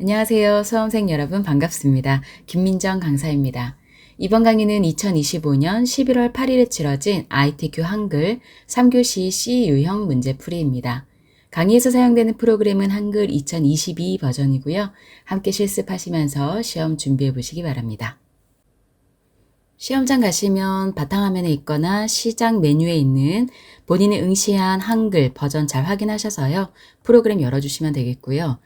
안녕하세요. 수험생 여러분 반갑습니다. 김민정 강사입니다. 이번 강의는 2025년 11월 8일에 치러진 ITQ 한글 3교시 C 유형 문제풀이입니다. 강의에서 사용되는 프로그램은 한글 2022 버전이고요. 함께 실습하시면서 시험 준비해 보시기 바랍니다. 시험장 가시면 바탕화면에 있거나 시작 메뉴에 있는 본인이 응시한 한글 버전 잘 확인하셔서요. 프로그램 열어주시면 되겠고요.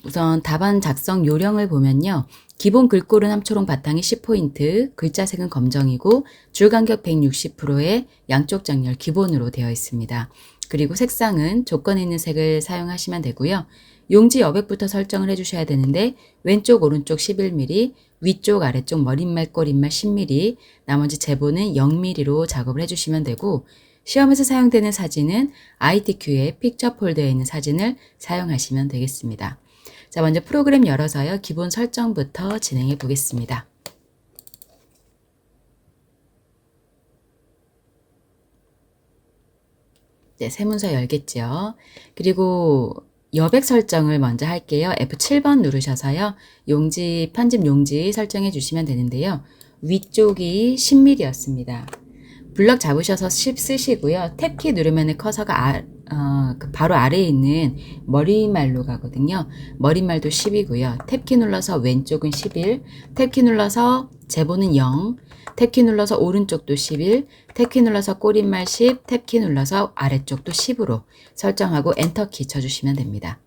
우선 답안 작성 요령을 보면요. 기본 글꼴은 함초롱 바탕이 10포인트, 글자색은 검정이고 줄간격 160%의 양쪽 장렬 기본으로 되어 있습니다. 그리고 색상은 조건에 있는 색을 사용하시면 되고요. 용지 여백부터 설정을 해주셔야 되는데 왼쪽 오른쪽 11mm, 위쪽 아래쪽 머릿말 꼬릿말 10mm, 나머지 제보는 0mm로 작업을 해주시면 되고 시험에서 사용되는 사진은 ITQ의 픽처 폴더에 있는 사진을 사용하시면 되겠습니다. 자, 먼저 프로그램 열어서요. 기본 설정부터 진행해 보겠습니다. 네, 새 문서 열겠죠. 그리고 여백 설정을 먼저 할게요. F7번 누르셔서요. 용지, 편집 용지 설정해 주시면 되는데요. 위쪽이 10mm였습니다. 블럭 잡으셔서 10 쓰시고요. 탭키 누르면 커서가 바로 아래에 있는 머리말로 가거든요. 머리말도 10이고요. 탭키 눌러서 왼쪽은 11, 탭키 눌러서 제보는 0, 탭키 눌러서 오른쪽도 11, 탭키 눌러서 꼬릿말 10, 탭키 눌러서 아래쪽도 10으로 설정하고 엔터키 쳐주시면 됩니다.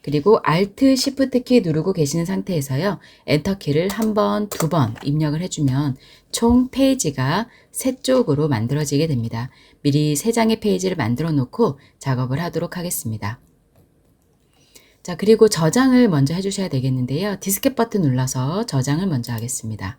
그리고 Alt, Shift 키 누르고 계시는 상태에서요. 엔터키를 한 번, 두 번 입력을 해주면 총 페이지가 3쪽으로 만들어지게 됩니다. 미리 3장의 페이지를 만들어 놓고 작업을 하도록 하겠습니다. 자, 그리고 저장을 먼저 해주셔야 되겠는데요. 디스켓 버튼 눌러서 저장을 먼저 하겠습니다.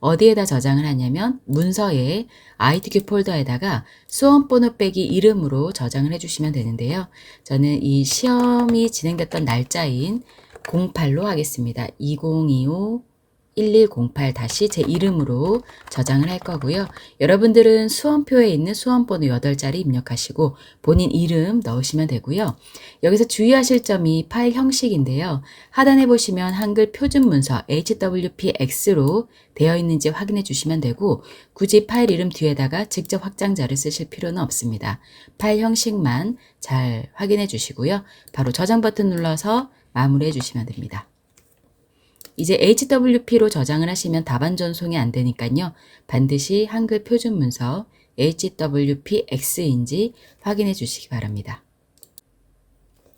어디에다 저장을 하냐면 문서에 ITQ 폴더에다가 수험번호 빼기 이름으로 저장을 해주시면 되는데요. 저는 이 시험이 진행됐던 날짜인 08로 하겠습니다. 2025 1108 다시 제 이름으로 저장을 할 거고요. 여러분들은 수험표에 있는 수험번호 8자리 입력하시고 본인 이름 넣으시면 되고요. 여기서 주의하실 점이 파일 형식인데요. 하단에 보시면 한글 표준 문서 HWPX로 되어 있는지 확인해 주시면 되고 굳이 파일 이름 뒤에다가 직접 확장자를 쓰실 필요는 없습니다. 파일 형식만 잘 확인해 주시고요. 바로 저장 버튼 눌러서 마무리해 주시면 됩니다. 이제 HWP로 저장을 하시면 답안 전송이 안 되니까요. 반드시 한글 표준 문서 HWPX인지 확인해 주시기 바랍니다.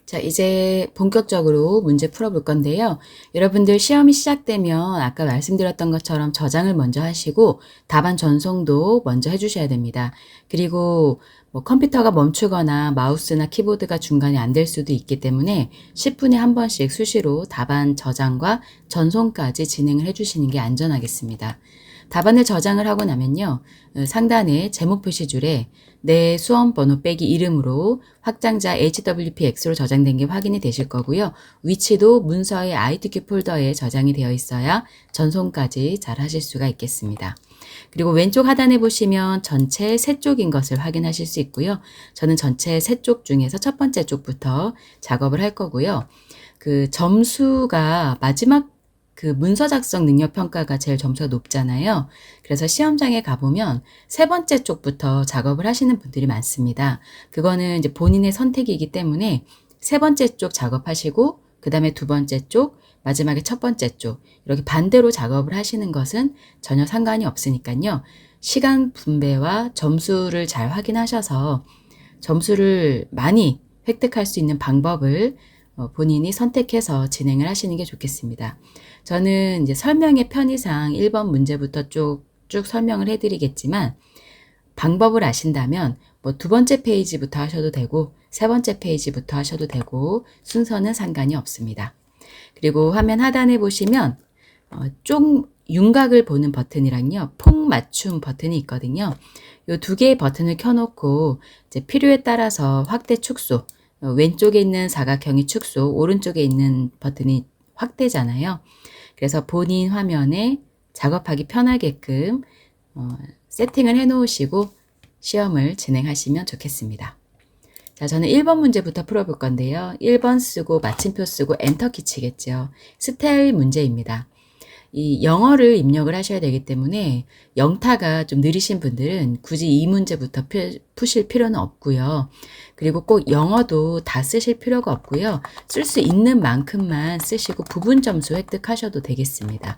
자, 이제 본격적으로 문제 풀어볼 건데요. 여러분들 시험이 시작되면 아까 말씀드렸던 것처럼 저장을 먼저 하시고 답안 전송도 먼저 해주셔야 됩니다. 그리고 컴퓨터가 멈추거나 마우스나 키보드가 중간에 안 될 수도 있기 때문에 10분에 한 번씩 수시로 답안 저장과 전송까지 진행을 해주시는 게 안전하겠습니다. 답안을 저장을 하고 나면요. 상단에 제목 표시줄에 내 수험 번호 빼기 이름으로 확장자 HWPX로 저장된 게 확인이 되실 거고요. 위치도 문서의 ITQ 폴더에 저장이 되어 있어야 전송까지 잘 하실 수가 있겠습니다. 그리고 왼쪽 하단에 보시면 전체 3쪽인 것을 확인하실 수 있고요. 저는 전체 3쪽 중에서 첫 번째 쪽부터 작업을 할 거고요. 그 점수가 마지막 그 문서 작성 능력 평가가 제일 점수가 높잖아요. 그래서 시험장에 가보면 3번째 쪽부터 작업을 하시는 분들이 많습니다. 그거는 이제 본인의 선택이기 때문에 3번째 쪽 작업하시고 그 다음에 2번째 쪽, 마지막에 첫 번째 쪽 이렇게 반대로 작업을 하시는 것은 전혀 상관이 없으니까요. 시간 분배와 점수를 잘 확인하셔서 점수를 많이 획득할 수 있는 방법을 본인이 선택해서 진행을 하시는 게 좋겠습니다. 저는 이제 설명의 편의상 1번 문제부터 쭉 설명을 해드리겠지만 방법을 아신다면 두 번째 페이지부터 하셔도 되고 세 번째 페이지부터 하셔도 되고 순서는 상관이 없습니다. 그리고 화면 하단에 보시면 윤곽을 보는 버튼이랑요, 폭 맞춤 버튼이 있거든요. 이 두 개의 버튼을 켜놓고 이제 필요에 따라서 확대 축소, 왼쪽에 있는 사각형이 축소, 오른쪽에 있는 버튼이 확대잖아요. 그래서 본인 화면에 작업하기 편하게끔 세팅을 해 놓으시고 시험을 진행하시면 좋겠습니다. 자, 저는 1번 문제부터 풀어볼 건데요. 1번 쓰고 마침표 쓰고 엔터키 치겠죠. 스타일 문제입니다. 이 영어를 입력을 하셔야 되기 때문에 영타가 좀 느리신 분들은 굳이 이 문제부터 푸실 필요는 없고요. 그리고 꼭 영어도 다 쓰실 필요가 없고요. 쓸 수 있는 만큼만 쓰시고 부분 점수 획득하셔도 되겠습니다.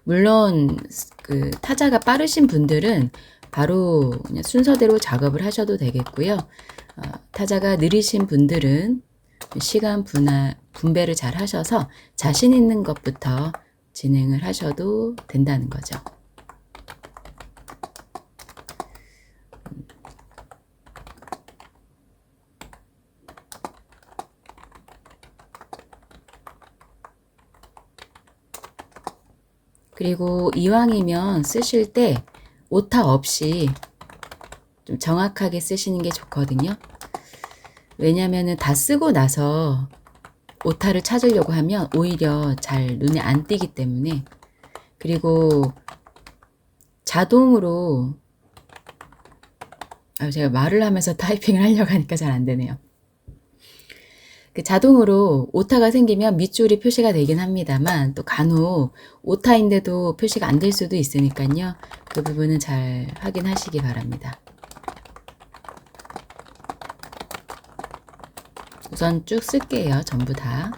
물론 그 타자가 빠르신 분들은 바로 그냥 순서대로 작업을 하셔도 되겠고요. 타자가 느리신 분들은 시간 분배를 잘 하셔서 자신 있는 것부터 진행을 하셔도 된다는 거죠. 그리고 이왕이면 쓰실 때 오타 없이 좀 정확하게 쓰시는 게 좋거든요. 왜냐면은 다 쓰고 나서 오타를 찾으려고 하면 오히려 잘 눈에 안 띄기 때문에. 그리고 자동으로 제가 말을 하면서 타이핑을 하려고 하니까 잘 안 되네요. 그 자동으로 오타가 생기면 밑줄이 표시가 되긴 합니다만 또 간혹 오타인데도 표시가 안 될 수도 있으니까요. 그 부분은 잘 확인하시기 바랍니다. 우선 쭉 쓸게요. 전부 다.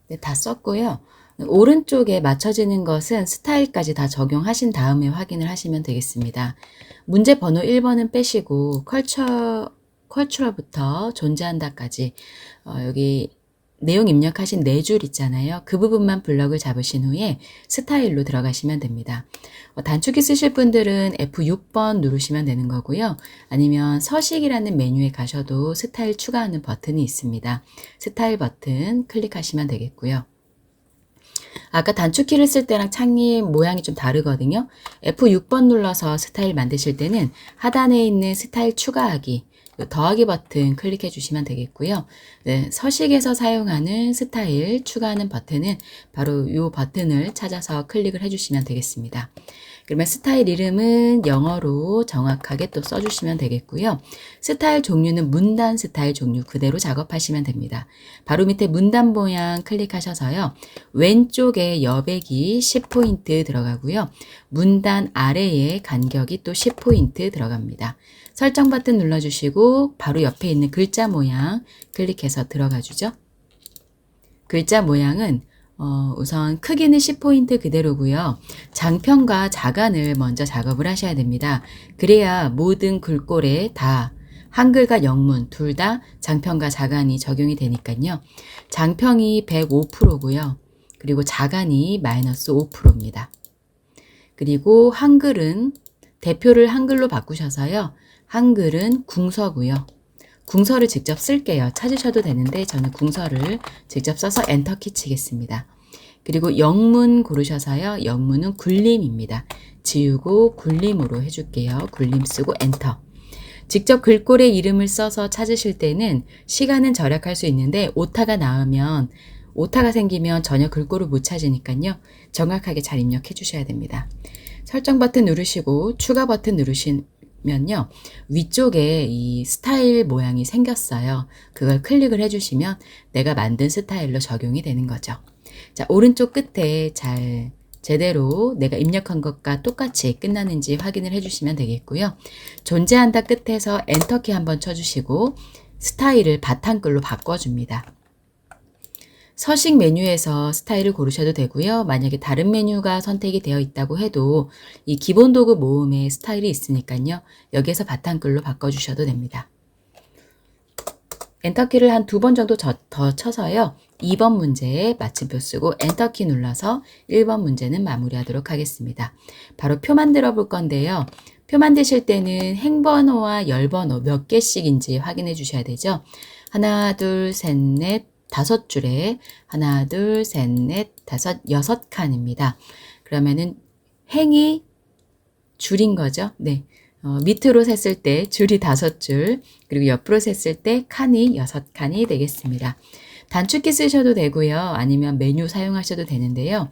네, 다 썼고요. 오른쪽에 맞춰지는 것은 스타일까지 다 적용하신 다음에 확인을 하시면 되겠습니다. 문제 번호 1번은 빼시고 컬처럴부터 존재한다까지 여기 내용 입력하신 4줄 있잖아요. 그 부분만 블럭을 잡으신 후에 스타일로 들어가시면 됩니다. 단축키 쓰실 분들은 F6번 누르시면 되는 거고요. 아니면 서식이라는 메뉴에 가셔도 스타일 추가하는 버튼이 있습니다. 스타일 버튼 클릭하시면 되겠고요. 아까 단축키를 쓸 때랑 창의 모양이 좀 다르거든요. F6번 눌러서 스타일 만드실 때는 하단에 있는 스타일 추가하기, 더하기 버튼 클릭해 주시면 되겠고요. 네, 서식에서 사용하는 스타일 추가하는 버튼은 바로 이 버튼을 찾아서 클릭을 해 주시면 되겠습니다. 그러면 스타일 이름은 영어로 정확하게 또 써주시면 되겠고요. 스타일 종류는 문단 스타일 종류 그대로 작업하시면 됩니다. 바로 밑에 문단 모양 클릭하셔서요. 왼쪽에 여백이 10포인트 들어가고요. 문단 아래에 간격이 또 10포인트 들어갑니다. 설정 버튼 눌러주시고 바로 옆에 있는 글자 모양 클릭해서 들어가 주죠. 글자 모양은 우선 크기는 10포인트 그대로고요. 장편과 자간을 먼저 작업을 하셔야 됩니다. 그래야 모든 글꼴에 다 한글과 영문 둘 다 장편과 자간이 적용이 되니까요. 장편이 105%고요. 그리고 자간이 마이너스 5%입니다. 그리고 한글은 대표를 한글로 바꾸셔서요. 한글은 궁서고요. 궁서를 직접 쓸게요. 찾으셔도 되는데 저는 궁서를 직접 써서 엔터키 치겠습니다. 그리고 영문 고르셔서요. 영문은 굴림입니다. 지우고 굴림으로 해줄게요. 굴림 쓰고 엔터. 직접 글꼴의 이름을 써서 찾으실 때는 시간은 절약할 수 있는데 오타가 생기면 전혀 글꼴을 못 찾으니까요. 정확하게 잘 입력해 주셔야 됩니다. 설정 버튼 누르시고 추가 버튼 누르시면요. 위쪽에 이 스타일 모양이 생겼어요. 그걸 클릭을 해주시면 내가 만든 스타일로 적용이 되는 거죠. 자, 오른쪽 끝에 잘 제대로 내가 입력한 것과 똑같이 끝나는지 확인을 해주시면 되겠고요. 존재한다 끝에서 엔터키 한번 쳐주시고 스타일을 바탕글로 바꿔줍니다. 서식 메뉴에서 스타일을 고르셔도 되고요. 만약에 다른 메뉴가 선택이 되어 있다고 해도 이 기본 도구 모음에 스타일이 있으니까요. 여기에서 바탕글로 바꿔주셔도 됩니다. 엔터키를 한 2번 정도 더 쳐서요. 2번 문제에 마침표 쓰고 엔터키 눌러서 1번 문제는 마무리하도록 하겠습니다. 바로 표 만들어 볼 건데요. 표 만드실 때는 행번호와 열번호 몇 개씩인지 확인해 주셔야 되죠. 하나, 둘, 셋, 넷, 5줄에 하나, 둘, 셋, 넷, 5, 6칸입니다. 그러면은 행이 줄인 거죠. 네. 밑으로 셌을 때 줄이 5줄, 그리고 옆으로 셌을 때 칸이 6칸이 되겠습니다. 단축키 쓰셔도 되고요. 아니면 메뉴 사용하셔도 되는데요.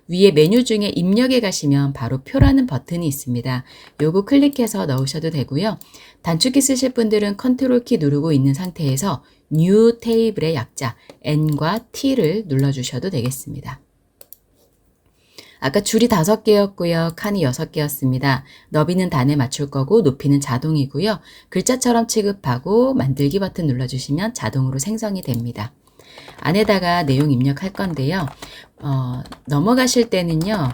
위에 메뉴 중에 입력에 가시면 바로 표라는 버튼이 있습니다. 요거 클릭해서 넣으셔도 되고요. 단축키 쓰실 분들은 컨트롤 키 누르고 있는 상태에서 뉴 테이블의 약자 N과 T를 눌러주셔도 되겠습니다. 아까 줄이 5개였고요. 칸이 6개였습니다. 너비는 단에 맞출 거고 높이는 자동이고요. 글자처럼 취급하고 만들기 버튼 눌러주시면 자동으로 생성이 됩니다. 안에다가 내용 입력할 건데요. 넘어가실 때는요.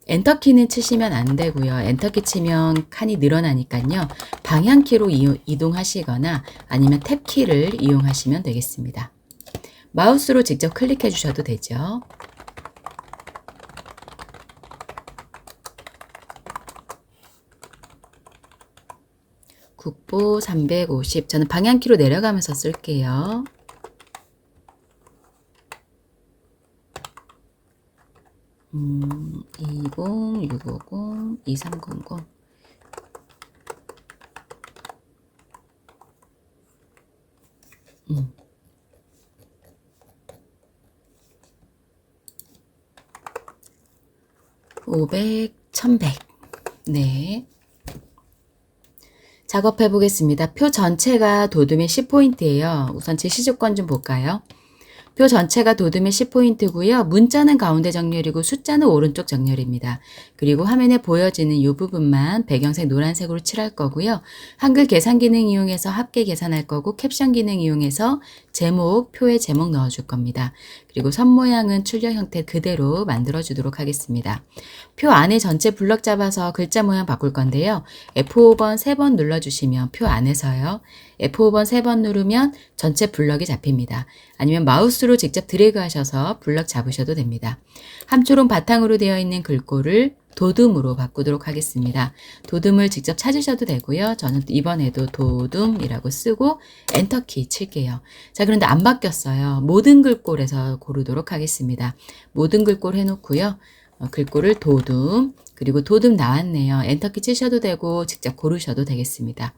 엔터키는 치시면 안 되고요. 엔터키 치면 칸이 늘어나니까요. 방향키로 이동하시거나 아니면 탭키를 이용하시면 되겠습니다. 마우스로 직접 클릭해 주셔도 되죠. 국보 350. 저는 방향키로 내려가면서 쓸게요. 20, 650, 2300. 음. 500, 1100. 네. 작업해 보겠습니다. 표 전체가 도둠의 10포인트예요. 우선 제시 조건 좀 볼까요? 표 전체가 도둠의 10포인트고요. 문자는 가운데 정렬이고 숫자는 오른쪽 정렬입니다. 그리고 화면에 보여지는 이 부분만 배경색 노란색으로 칠할 거고요. 한글 계산 기능 이용해서 합계 계산할 거고 캡션 기능 이용해서 제목, 표에 제목 넣어줄 겁니다. 그리고 선 모양은 출력 형태 그대로 만들어 주도록 하겠습니다. 표 안에 전체 블럭 잡아서 글자 모양 바꿀 건데요. F5번 3번 눌러주시면 표 안에서요. F5번 3번 누르면 전체 블럭이 잡힙니다. 아니면 마우스로 직접 드래그 하셔서 블럭 잡으셔도 됩니다. 함초롱 바탕으로 되어 있는 글꼴을 도둠으로 바꾸도록 하겠습니다. 도둠을 직접 찾으셔도 되고요. 저는 이번에도 도둠이라고 쓰고 엔터키 칠게요. 자, 그런데 안 바뀌었어요. 모든 글꼴에서 고르도록 하겠습니다. 모든 글꼴 해놓고요. 글꼴을 도둠, 그리고 도둠 나왔네요. 엔터키 치셔도 되고 직접 고르셔도 되겠습니다.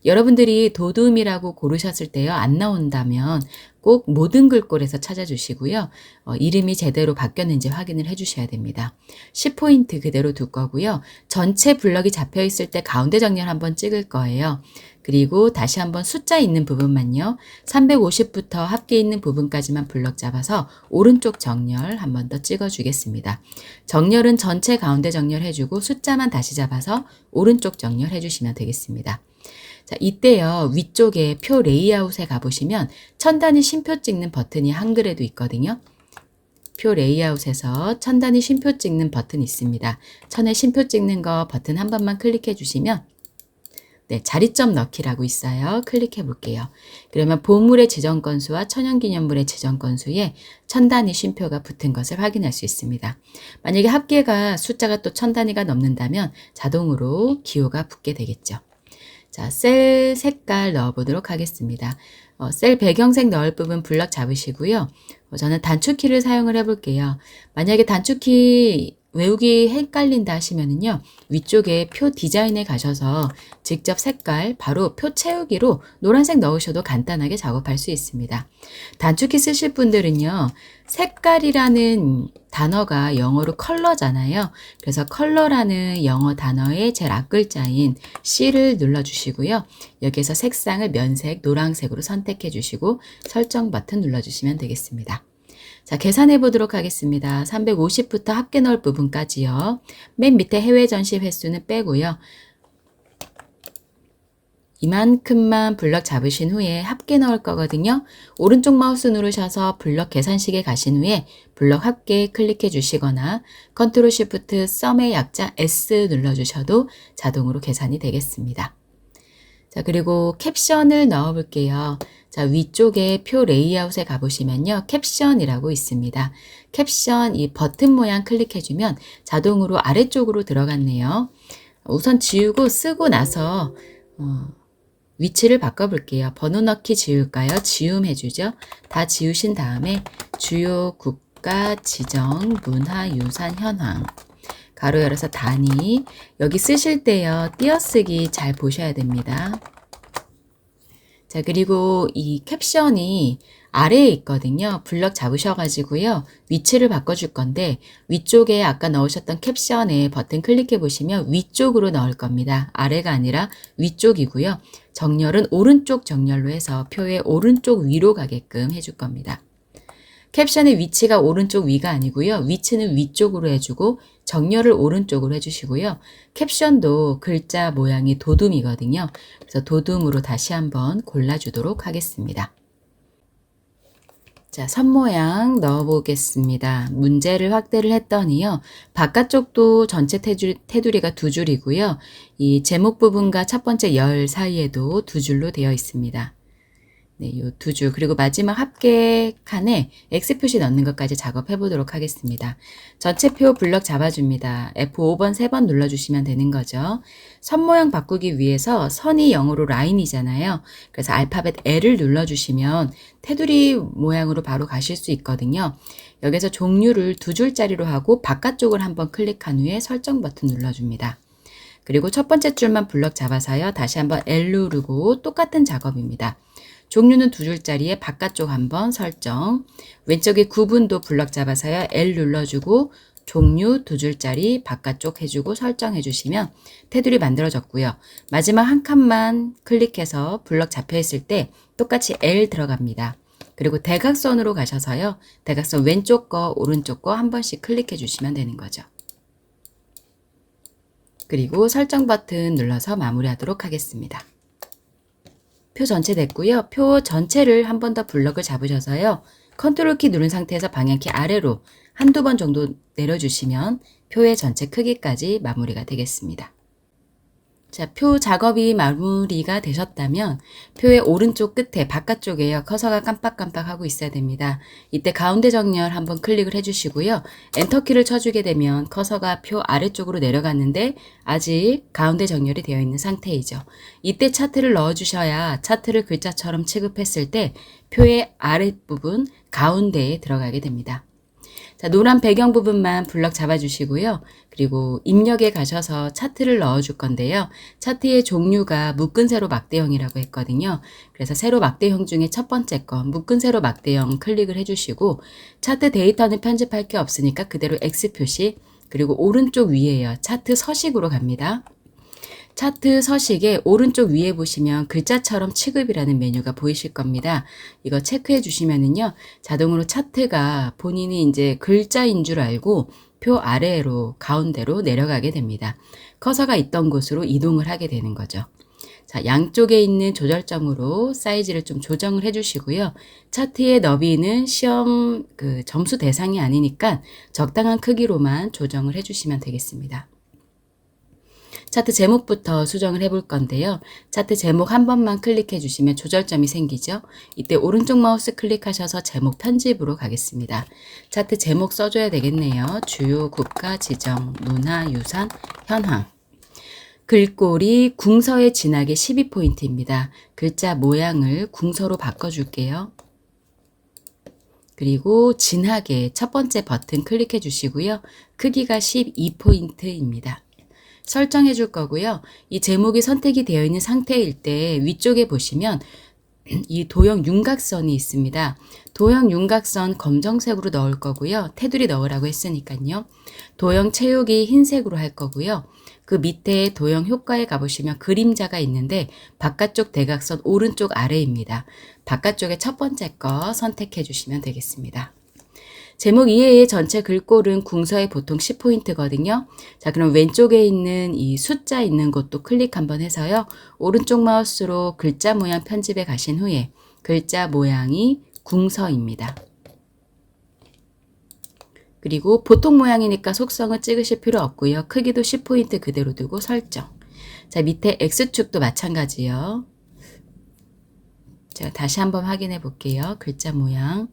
여러분들이 도둠이라고 고르셨을 때요. 안 나온다면 꼭 모든 글꼴에서 찾아주시고요. 이름이 제대로 바뀌었는지 확인을 해주셔야 됩니다. 10포인트 그대로 둘 거고요. 전체 블럭이 잡혀 있을 때 가운데 정렬 한번 찍을 거예요. 그리고 다시 한번 숫자 있는 부분만요. 350부터 합계 있는 부분까지만 블럭 잡아서 오른쪽 정렬 한번 더 찍어주겠습니다. 정렬은 전체 가운데 정렬해주고 숫자만 다시 잡아서 오른쪽 정렬해주시면 되겠습니다. 자, 이때요. 위쪽에 표 레이아웃에 가보시면 첨단위 쉼표 찍는 버튼이 한글에도 있거든요. 표 레이아웃에서 첨단위 쉼표 찍는 버튼 있습니다. 천에 쉼표 찍는 거 버튼 한 번만 클릭해 주시면 네, 자리점 넣기라고 있어요. 클릭해 볼게요. 그러면 보물의 지정 건수와 천연기념물의 지정 건수에 첨단위 쉼표가 붙은 것을 확인할 수 있습니다. 만약에 합계가 숫자가 또 첨단위가 넘는다면 자동으로 기호가 붙게 되겠죠. 자, 셀 색깔 넣어보도록 하겠습니다. 셀 배경색 넣을 부분 블럭 잡으시고요. 저는 단축키를 사용을 해볼게요. 만약에 단축키 외우기 헷갈린다 하시면은요. 위쪽에 표 디자인에 가셔서 직접 색깔 바로 표 채우기로 노란색 넣으셔도 간단하게 작업할 수 있습니다. 단축키 쓰실 분들은요. 색깔이라는 단어가 영어로 컬러잖아요. 그래서 컬러라는 영어 단어의 제일 앞글자인 C를 눌러주시고요. 여기에서 색상을 면색, 노란색으로 선택해 주시고 설정 버튼 눌러주시면 되겠습니다. 자, 계산해 보도록 하겠습니다. 350부터 합계 넣을 부분까지요. 맨 밑에 해외 전시 횟수는 빼고요. 이만큼만 블럭 잡으신 후에 합계 넣을 거거든요. 오른쪽 마우스 누르셔서 블럭 계산식에 가신 후에 블럭 합계 클릭해 주시거나 컨트롤 시프트 썸의 약자 S 눌러주셔도 자동으로 계산이 되겠습니다. 자, 그리고 캡션을 넣어 볼게요. 자, 위쪽에 표 레이아웃에 가보시면요. 캡션이라고 있습니다. 캡션 이 버튼 모양 클릭해주면 자동으로 아래쪽으로 들어갔네요. 우선 지우고 쓰고 나서 위치를 바꿔볼게요. 번호 넣기 지울까요? 지움 해주죠. 다 지우신 다음에 주요 국가 지정 문화유산 현황 가로 열어서 단위. 여기 쓰실 때요, 띄어쓰기 잘 보셔야 됩니다. 자, 그리고 이 캡션이 아래에 있거든요. 블럭 잡으셔가지고요, 위치를 바꿔줄 건데, 위쪽에 아까 넣으셨던 캡션에 버튼 클릭해 보시면 위쪽으로 넣을 겁니다. 아래가 아니라 위쪽이고요. 정렬은 오른쪽 정렬로 해서 표의 오른쪽 위로 가게끔 해줄 겁니다. 캡션의 위치가 오른쪽 위가 아니고요. 위치는 위쪽으로 해주고 정렬을 오른쪽으로 해주시고요. 캡션도 글자 모양이 도둠이거든요. 그래서 도둠으로 다시 한번 골라주도록 하겠습니다. 자, 선 모양 넣어보겠습니다. 문제를 확대를 했더니요, 바깥쪽도 전체 테두리가 두 줄이고요. 이 제목 부분과 첫 번째 열 사이에도 두 줄로 되어 있습니다. 네, 요 두 줄, 그리고 마지막 합계 칸에 X 표시 넣는 것까지 작업해 보도록 하겠습니다. 전체 표 블럭 잡아줍니다. F5번 3번 눌러주시면 되는 거죠. 선 모양 바꾸기 위해서 선이 0으로 라인이잖아요. 그래서 알파벳 L을 눌러주시면 테두리 모양으로 바로 가실 수 있거든요. 여기서 종류를 두 줄짜리로 하고 바깥쪽을 한번 클릭한 후에 설정 버튼 눌러줍니다. 그리고 첫 번째 줄만 블럭 잡아서요, 다시 한번 L 누르고 똑같은 작업입니다. 종류는 두 줄짜리에 바깥쪽 한번 설정, 왼쪽에 구분도 블럭 잡아서요, L 눌러주고 종류 두 줄짜리 바깥쪽 해주고 설정해 주시면 테두리 만들어졌고요. 마지막 한 칸만 클릭해서 블럭 잡혀 있을 때 똑같이 L 들어갑니다. 그리고 대각선으로 가셔서요, 대각선 왼쪽 거 오른쪽 거 한 번씩 클릭해 주시면 되는 거죠. 그리고 설정 버튼 눌러서 마무리하도록 하겠습니다. 표 전체 됐고요. 표 전체를 한 번 더 블럭을 잡으셔서요, 컨트롤 키 누른 상태에서 방향키 아래로 한두 번 정도 내려주시면 표의 전체 크기까지 마무리가 되겠습니다. 자, 표 작업이 마무리가 되셨다면 표의 오른쪽 끝에 바깥쪽에요, 커서가 깜빡깜빡 하고 있어야 됩니다. 이때 가운데 정렬 한번 클릭을 해주시고요. 엔터키를 쳐주게 되면 커서가 표 아래쪽으로 내려갔는데 아직 가운데 정렬이 되어 있는 상태이죠. 이때 차트를 넣어주셔야 차트를 글자처럼 취급했을 때 표의 아랫부분 가운데에 들어가게 됩니다. 자, 노란 배경 부분만 블럭 잡아주시고요. 그리고 입력에 가셔서 차트를 넣어줄 건데요. 차트의 종류가 묶은 세로 막대형이라고 했거든요. 그래서 세로 막대형 중에 첫 번째 거 묶은 세로 막대형 클릭을 해주시고, 차트 데이터는 편집할 게 없으니까 그대로 X 표시, 그리고 오른쪽 위에요, 차트 서식으로 갑니다. 차트 서식에 오른쪽 위에 보시면 글자처럼 취급이라는 메뉴가 보이실 겁니다. 이거 체크해 주시면은요, 자동으로 차트가 본인이 이제 글자인 줄 알고 표 아래로 가운데로 내려가게 됩니다. 커서가 있던 곳으로 이동을 하게 되는 거죠. 자, 양쪽에 있는 조절점으로 사이즈를 좀 조정을 해 주시고요. 차트의 너비는 시험 점수 대상이 아니니까 적당한 크기로만 조정을 해 주시면 되겠습니다. 차트 제목부터 수정을 해볼 건데요. 차트 제목 한 번만 클릭해 주시면 조절점이 생기죠. 이때 오른쪽 마우스 클릭하셔서 제목 편집으로 가겠습니다. 차트 제목 써줘야 되겠네요. 주요 국가 지정, 문화, 유산, 현황. 글꼴이 궁서의 진하게 12포인트입니다. 글자 모양을 궁서로 바꿔줄게요. 그리고 진하게 첫 번째 버튼 클릭해 주시고요. 크기가 12포인트입니다. 설정해 줄 거고요. 이 제목이 선택이 되어 있는 상태일 때 위쪽에 보시면 이 도형 윤곽선이 있습니다. 도형 윤곽선 검정색으로 넣을 거고요. 테두리 넣으라고 했으니까요. 도형 채우기 흰색으로 할 거고요. 그 밑에 도형 효과에 가보시면 그림자가 있는데 바깥쪽 대각선 오른쪽 아래입니다. 바깥쪽에 첫 번째 거 선택해 주시면 되겠습니다. 제목 이외의 전체 글꼴은 궁서에 보통 10포인트거든요. 자, 그럼 왼쪽에 있는 이 숫자 있는 곳도 클릭 한번 해서요. 오른쪽 마우스로 글자 모양 편집에 가신 후에 글자 모양이 궁서입니다. 그리고 보통 모양이니까 속성을 찍으실 필요 없고요. 크기도 10포인트 그대로 두고 설정. 자, 밑에 X축도 마찬가지요. 제가 다시 한번 확인해 볼게요. 글자 모양.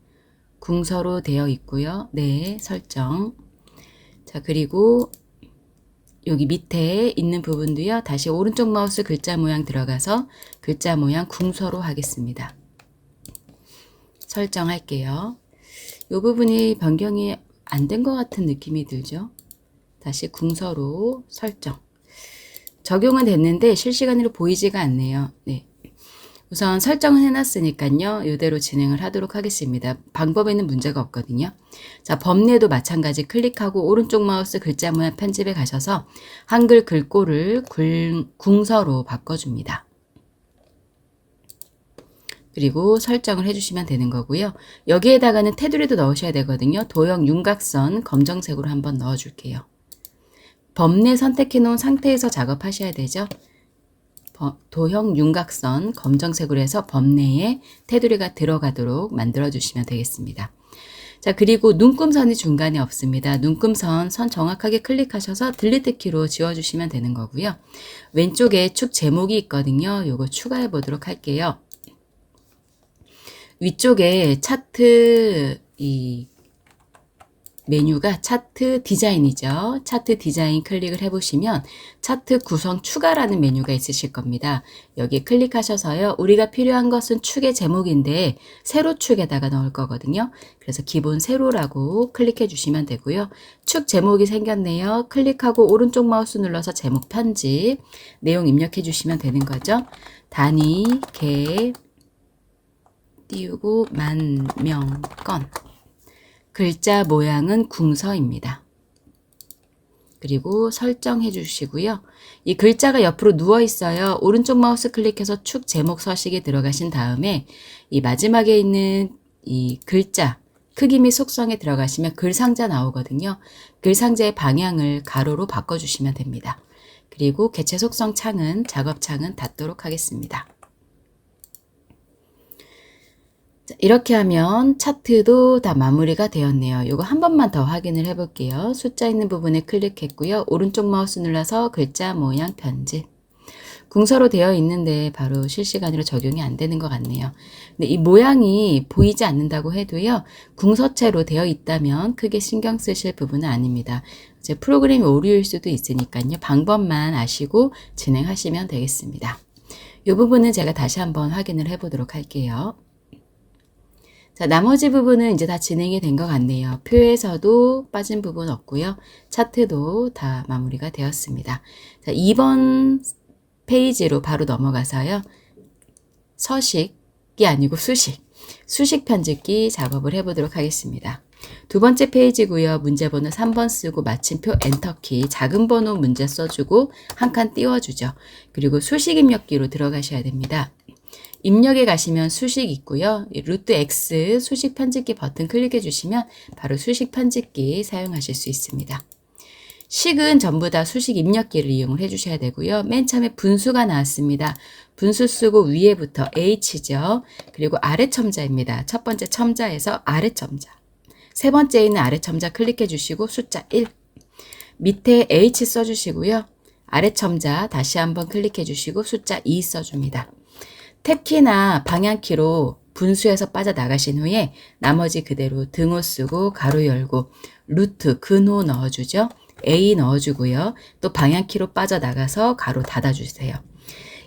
궁서로 되어 있고요. 네, 설정. 자, 그리고 여기 밑에 있는 부분도요. 다시 오른쪽 마우스 글자 모양 들어가서 글자 모양 궁서로 하겠습니다. 설정할게요. 이 부분이 변경이 안 된 것 같은 느낌이 들죠. 다시 궁서로 설정. 적용은 됐는데 실시간으로 보이지가 않네요. 네. 우선 설정은 해놨으니까요. 이대로 진행을 하도록 하겠습니다. 방법에는 문제가 없거든요. 자, 범례도 마찬가지 클릭하고 오른쪽 마우스 글자 모양 편집에 가셔서 한글 글꼴을 궁서로 바꿔줍니다. 그리고 설정을 해주시면 되는 거고요. 여기에다가는 테두리도 넣으셔야 되거든요. 도형 윤곽선 검정색으로 한번 넣어줄게요. 범례 선택해 놓은 상태에서 작업하셔야 되죠. 도형 윤곽선 검정색으로 해서 범례에 테두리가 들어가도록 만들어 주시면 되겠습니다. 자, 그리고 눈금선이 중간에 없습니다. 눈금선 선 정확하게 클릭하셔서 딜리트 키로 지워주시면 되는 거고요. 왼쪽에 축 제목이 있거든요. 요거 추가해 보도록 할게요. 위쪽에 차트 메뉴가 차트 디자인이죠. 차트 디자인 클릭을 해보시면 차트 구성 추가라는 메뉴가 있으실 겁니다. 여기 클릭하셔서요. 우리가 필요한 것은 축의 제목인데 세로 축에다가 넣을 거거든요. 그래서 기본 세로라고 클릭해 주시면 되고요. 축 제목이 생겼네요. 클릭하고 오른쪽 마우스 눌러서 제목 편집 내용 입력해 주시면 되는 거죠. 단위, 개, 띄우고 만명건 글자 모양은 궁서입니다. 그리고 설정해 주시고요. 이 글자가 옆으로 누워 있어요. 오른쪽 마우스 클릭해서 축 제목 서식에 들어가신 다음에 이 마지막에 있는 이 글자 크기 및 속성에 들어가시면 글 상자 나오거든요. 글 상자의 방향을 가로로 바꿔주시면 됩니다. 그리고 개체 속성 창은 작업창은 닫도록 하겠습니다. 이렇게 하면 차트도 다 마무리가 되었네요. 이거 한 번만 더 확인을 해 볼게요. 숫자 있는 부분에 클릭했고요. 오른쪽 마우스 눌러서 글자 모양 편집. 궁서로 되어 있는데 바로 실시간으로 적용이 안 되는 것 같네요. 근데 이 모양이 보이지 않는다고 해도요. 궁서체로 되어 있다면 크게 신경 쓰실 부분은 아닙니다. 이제 프로그램이 오류일 수도 있으니까요. 방법만 아시고 진행하시면 되겠습니다. 이 부분은 제가 다시 한번 확인을 해 보도록 할게요. 자, 나머지 부분은 이제 다 진행이 된 것 같네요. 표에서도 빠진 부분 없고요. 차트도 다 마무리가 되었습니다. 자, 2번 페이지로 바로 넘어가서요. 서식이 아니고 수식 편집기 작업을 해보도록 하겠습니다. 두 번째 페이지고요. 문제번호 3번 쓰고 마침표 엔터키 작은 번호 문제 써주고 한 칸 띄워주죠. 그리고 수식 입력기로 들어가셔야 됩니다. 입력에 가시면 수식 있고요. 루트 X 수식 편집기 버튼 클릭해 주시면 바로 수식 편집기 사용하실 수 있습니다. 식은 전부 다 수식 입력기를 이용을 해 주셔야 되고요. 맨 처음에 분수가 나왔습니다. 분수 쓰고 위에부터 H죠. 그리고 아래 첨자입니다. 첫 번째 첨자에서 아래 첨자. 세 번째에 있는 아래 첨자 클릭해 주시고 숫자 1. 밑에 H 써주시고요. 아래 첨자 다시 한번 클릭해 주시고 숫자 2 써줍니다. 탭키나 방향키로 분수에서 빠져나가신 후에 나머지 그대로 등호 쓰고 가로 열고 루트 근호 넣어주죠. A 넣어주고요. 또 방향키로 빠져나가서 가로 닫아주세요.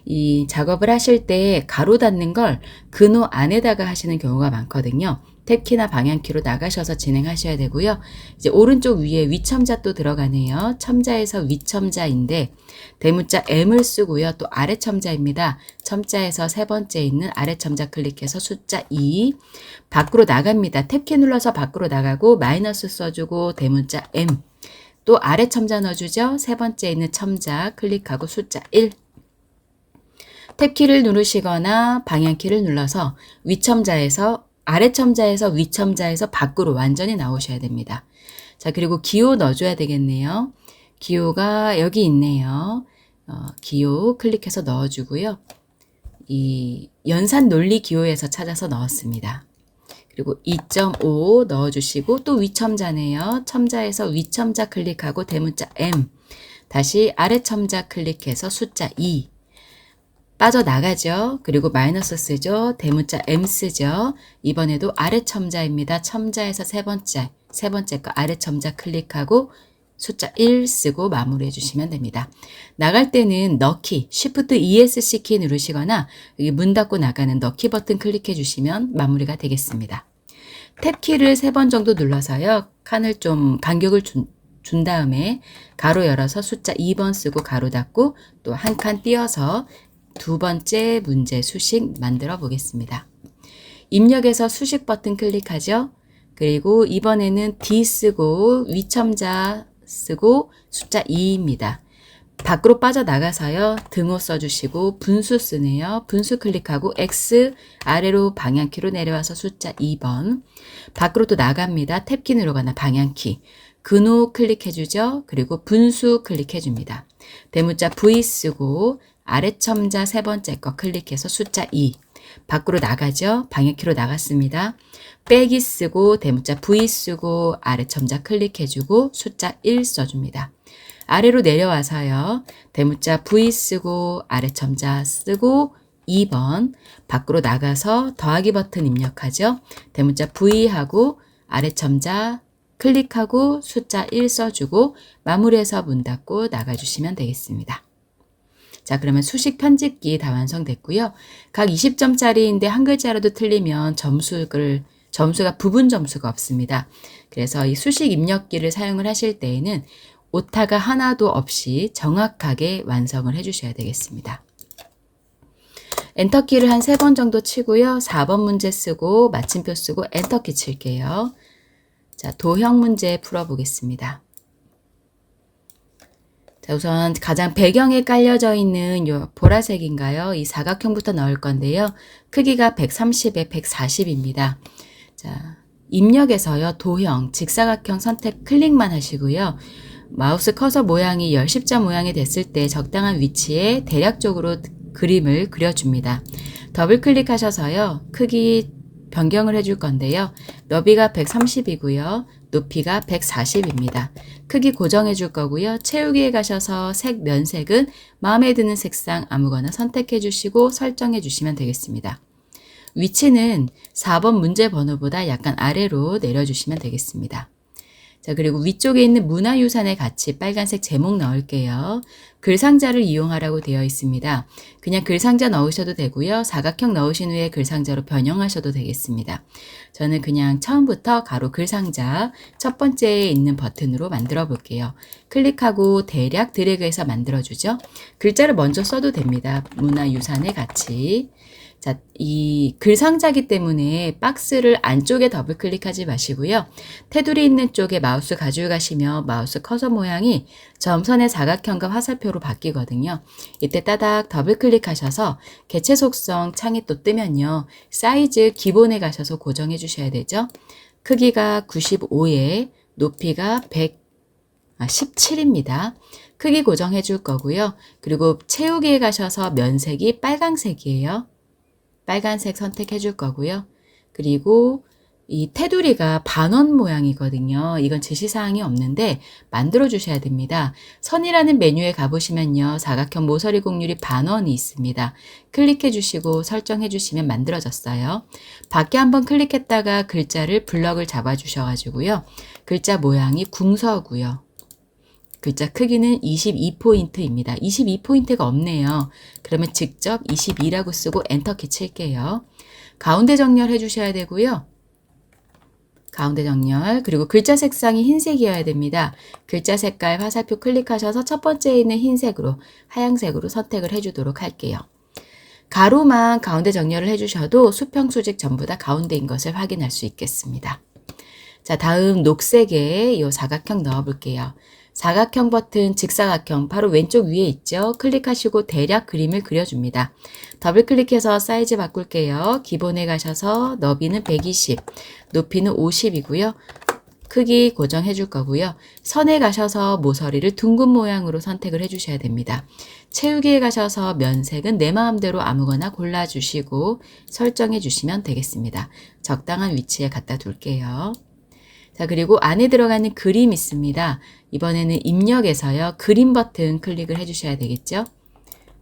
이 작업을 하실 때 가로 닫는 걸 근호 안에다가 하시는 경우가 많거든요. 탭키나 방향키로 나가셔서 진행하셔야 되고요. 이제 오른쪽 위에 위첨자 또 들어가네요. 첨자에서 위첨자인데 대문자 M을 쓰고요. 또 아래 첨자입니다. 첨자에서 세 번째 있는 아래 첨자 클릭해서 숫자 2 밖으로 나갑니다. 탭키 눌러서 밖으로 나가고 마이너스 써주고 대문자 M 또 아래 첨자 넣어주죠. 세 번째 있는 첨자 클릭하고 숫자 1 탭키를 누르시거나 방향키를 눌러서 위첨자에서 아래 첨자에서 위첨자에서 밖으로 완전히 나오셔야 됩니다. 자, 그리고 기호 넣어줘야 되겠네요. 기호가 여기 있네요. 기호 클릭해서 넣어주고요. 이 연산 논리 기호에서 찾아서 넣었습니다. 그리고 2.5 넣어주시고 또 위첨자네요. 첨자에서 위첨자 클릭하고 대문자 M 다시 아래 첨자 클릭해서 숫자 2 빠져나가죠. 그리고 마이너스 쓰죠. 대문자 M 쓰죠. 이번에도 아래 첨자입니다. 첨자에서 세 번째 거 아래 첨자 클릭하고 숫자 1 쓰고 마무리해 주시면 됩니다. 나갈 때는 넣기, Shift ESC 키 누르시거나 여기 문 닫고 나가는 넣기 버튼 클릭해 주시면 마무리가 되겠습니다. 탭 키를 3번 정도 눌러서요. 칸을 좀 간격을 준 다음에 가로 열어서 숫자 2번 쓰고 가로 닫고 또 한 칸 띄어서 두 번째 문제 수식 만들어 보겠습니다. 입력에서 수식 버튼 클릭하죠. 그리고 이번에는 D 쓰고 위첨자 쓰고 숫자 2입니다. 밖으로 빠져나가서요. 등호 써주시고 분수 쓰네요. 분수 클릭하고 X 아래로 방향키로 내려와서 숫자 2번. 밖으로 또 나갑니다. 탭키 누르거나 방향키. 근호 클릭해주죠. 그리고 분수 클릭해줍니다. 대문자 V 쓰고 아래 첨자 세 번째 거 클릭해서 숫자 2. 밖으로 나가죠. 방향키로 나갔습니다. 빼기 쓰고 대문자 V 쓰고 아래 첨자 클릭해주고 숫자 1 써줍니다. 아래로 내려와서요. 대문자 V 쓰고 아래 첨자 쓰고 2번 밖으로 나가서 더하기 버튼 입력하죠. 대문자 V하고 아래 첨자 클릭하고 숫자 1 써주고 마무리해서 문 닫고 나가주시면 되겠습니다. 자, 그러면 수식 편집기 다 완성됐고요. 각 20점짜리인데 한 글자라도 틀리면 점수가 부분 점수가 없습니다. 그래서 이 수식 입력기를 사용을 하실 때에는 오타가 하나도 없이 정확하게 완성을 해주셔야 되겠습니다. 엔터키를 한 3번 정도 치고요. 4번 문제 쓰고 마침표 쓰고 엔터키 칠게요. 자, 도형 문제 풀어보겠습니다. 자, 우선 가장 배경에 깔려져 있는 요 보라색인가요? 이 사각형부터 넣을 건데요. 크기가 130에 140입니다. 자, 입력에서요. 도형, 직사각형 선택 클릭만 하시고요. 마우스 커서 모양이 열십자 모양이 됐을 때 적당한 위치에 대략적으로 그림을 그려줍니다. 더블 클릭하셔서요. 크기 변경을 해줄 건데요. 너비가 130이고요. 높이가 140입니다. 크기 고정해 줄 거고요. 채우기에 가셔서 색 면색은 마음에 드는 색상 아무거나 선택해 주시고 설정해 주시면 되겠습니다. 위치는 4번 문제 번호보다 약간 아래로 내려주시면 되겠습니다. 자, 그리고 위쪽에 있는 문화유산의 가치 빨간색 제목 넣을게요. 글상자를 이용하라고 되어 있습니다. 그냥 글상자 넣으셔도 되고요. 사각형 넣으신 후에 글상자로 변형하셔도 되겠습니다. 저는 그냥 처음부터 가로 글상자 첫 번째에 있는 버튼으로 만들어 볼게요. 클릭하고 대략 드래그해서 만들어주죠. 글자를 먼저 써도 됩니다. 문화유산의 가치. 자, 이 글상자기 때문에 박스를 안쪽에 더블 클릭하지 마시고요. 테두리 있는 쪽에 마우스 가지고 가시면 마우스 커서 모양이 점선의 사각형과 화살표로 바뀌거든요. 이때 따닥 더블 클릭하셔서 개체 속성 창이 또 뜨면요. 사이즈 기본에 가셔서 고정해 주셔야 되죠. 크기가 95에 높이가 117입니다. 크기 고정해 줄 거고요. 그리고 채우기에 가셔서 면색이 빨강색이에요. 빨간색 선택해 줄 거고요. 그리고 이 테두리가 반원 모양이거든요. 이건 지시사항이 없는데 만들어 주셔야 됩니다. 선이라는 메뉴에 가보시면요. 사각형 모서리 곡률이 반원이 있습니다. 클릭해 주시고 설정해 주시면 만들어졌어요. 밖에 한번 클릭했다가 글자를 블럭을 잡아 주셔가지고요. 글자 모양이 궁서고요. 글자 크기는 22포인트입니다. 22포인트가 없네요. 그러면 직접 22라고 쓰고 엔터키 칠게요. 가운데 정렬 해주셔야 되고요. 가운데 정렬, 그리고 글자 색상이 흰색이어야 됩니다. 글자 색깔 화살표 클릭하셔서 첫 번째에 있는 흰색으로 하얀색으로 선택을 해주도록 할게요. 가로만 가운데 정렬을 해주셔도 수평 수직 전부 다 가운데인 것을 확인할 수 있겠습니다. 자, 다음 녹색에 이 사각형 넣어 볼게요. 사각형 버튼 직사각형 바로 왼쪽 위에 있죠. 클릭하시고 대략 그림을 그려줍니다. 더블 클릭해서 사이즈 바꿀게요. 기본에 가셔서 너비는 120, 높이는 50이고요. 크기 고정해 줄 거고요. 선에 가셔서 모서리를 둥근 모양으로 선택을 해 주셔야 됩니다. 채우기에 가셔서 면색은 내 마음대로 아무거나 골라주시고 설정해 주시면 되겠습니다. 적당한 위치에 갖다 둘게요. 자, 그리고 안에 들어가는 그림 있습니다. 이번에는 입력에서요. 그림 버튼 클릭을 해주셔야 되겠죠.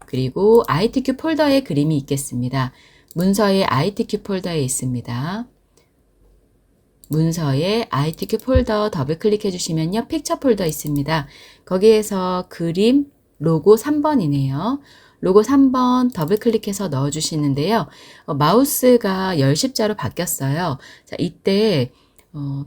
그리고 ITQ 폴더에 그림이 있겠습니다. 문서에 ITQ 폴더에 있습니다. 문서에 ITQ 폴더 더블 클릭해 주시면요. 픽처 폴더 있습니다. 거기에서 그림 로고 3번이네요. 로고 3번 더블 클릭해서 넣어 주시는데요. 마우스가 열십자로 바뀌었어요. 자, 이때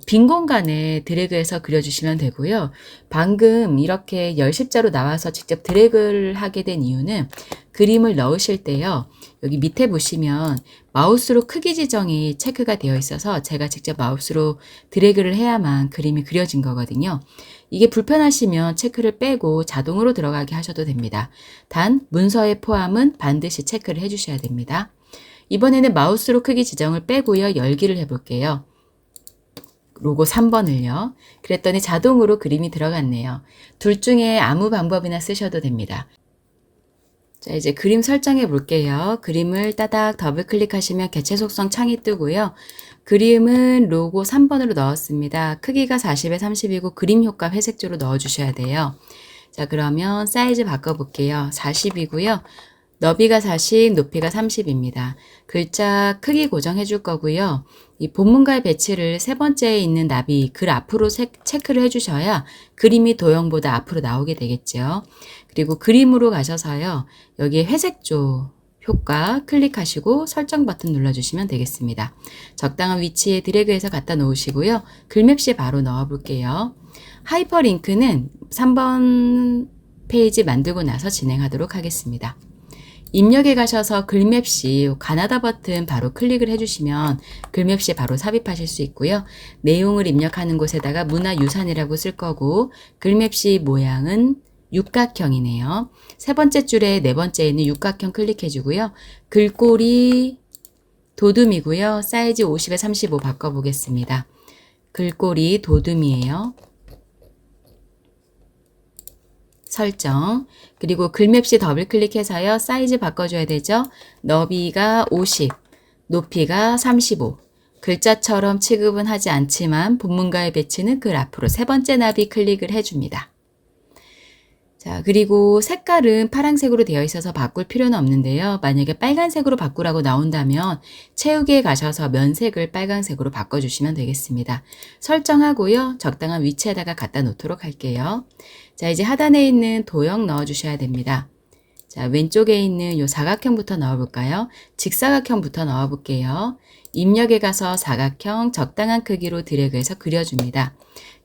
빈 공간에 드래그해서 그려주시면 되고요. 방금 이렇게 열십자로 나와서 직접 드래그를 하게 된 이유는 그림을 넣으실 때요. 여기 밑에 보시면 마우스로 크기 지정이 체크가 되어 있어서 제가 직접 마우스로 드래그를 해야만 그림이 그려진 거거든요. 이게 불편하시면 체크를 빼고 자동으로 들어가게 하셔도 됩니다. 단 문서의 포함은 반드시 체크를 해주셔야 됩니다. 이번에는 마우스로 크기 지정을 빼고요. 열기를 해볼게요. 로고 3번을요. 그랬더니 자동으로 그림이 들어갔네요. 둘 중에 아무 방법이나 쓰셔도 됩니다. 자, 이제 그림 설정해 볼게요. 그림을 따닥 더블 클릭하시면 개체 속성 창이 뜨고요. 그림은 로고 3번으로 넣었습니다. 크기가 40에 30이고 그림 효과 회색조로 넣어주셔야 돼요. 자, 그러면 사이즈 바꿔볼게요. 40이고요. 너비가 40, 높이가 30입니다. 글자 크기 고정해 줄 거고요. 이 본문과의 배치를 세 번째에 있는 나비 글 앞으로 체크를 해주셔야 그림이 도형보다 앞으로 나오게 되겠죠. 그리고 그림으로 가셔서요. 여기에 회색조 효과 클릭하시고 설정 버튼 눌러주시면 되겠습니다. 적당한 위치에 드래그해서 갖다 놓으시고요. 글맵시에 바로 넣어 볼게요. 하이퍼링크는 3번 페이지 만들고 나서 진행하도록 하겠습니다. 입력에 가셔서 글맵시 가나다 버튼 바로 클릭을 해주시면 글맵시에 바로 삽입하실 수 있고요. 내용을 입력하는 곳에다가 문화유산이라고 쓸 거고 글맵시 모양은 육각형이네요. 세 번째 줄에 네 번째에 있는 육각형 클릭해주고요. 글꼴이 도둠이고요. 사이즈 50에 35 바꿔보겠습니다. 글꼴이 도둠이에요. 설정, 그리고 글맵시 더블 클릭해서요. 사이즈 바꿔줘야 되죠. 너비가 50, 높이가 35. 글자처럼 취급은 하지 않지만 본문과의 배치는 글 앞으로 세 번째 나비 클릭을 해줍니다. 자, 그리고 색깔은 파란색으로 되어 있어서 바꿀 필요는 없는데요. 만약에 빨간색으로 바꾸라고 나온다면 채우기에 가셔서 면색을 빨간색으로 바꿔주시면 되겠습니다. 설정하고요. 적당한 위치에다가 갖다 놓도록 할게요. 자, 이제 하단에 있는 도형 넣어주셔야 됩니다. 자, 왼쪽에 있는 요 사각형부터 넣어볼까요? 직사각형부터 넣어볼게요. 입력에 가서 사각형 적당한 크기로 드래그해서 그려줍니다.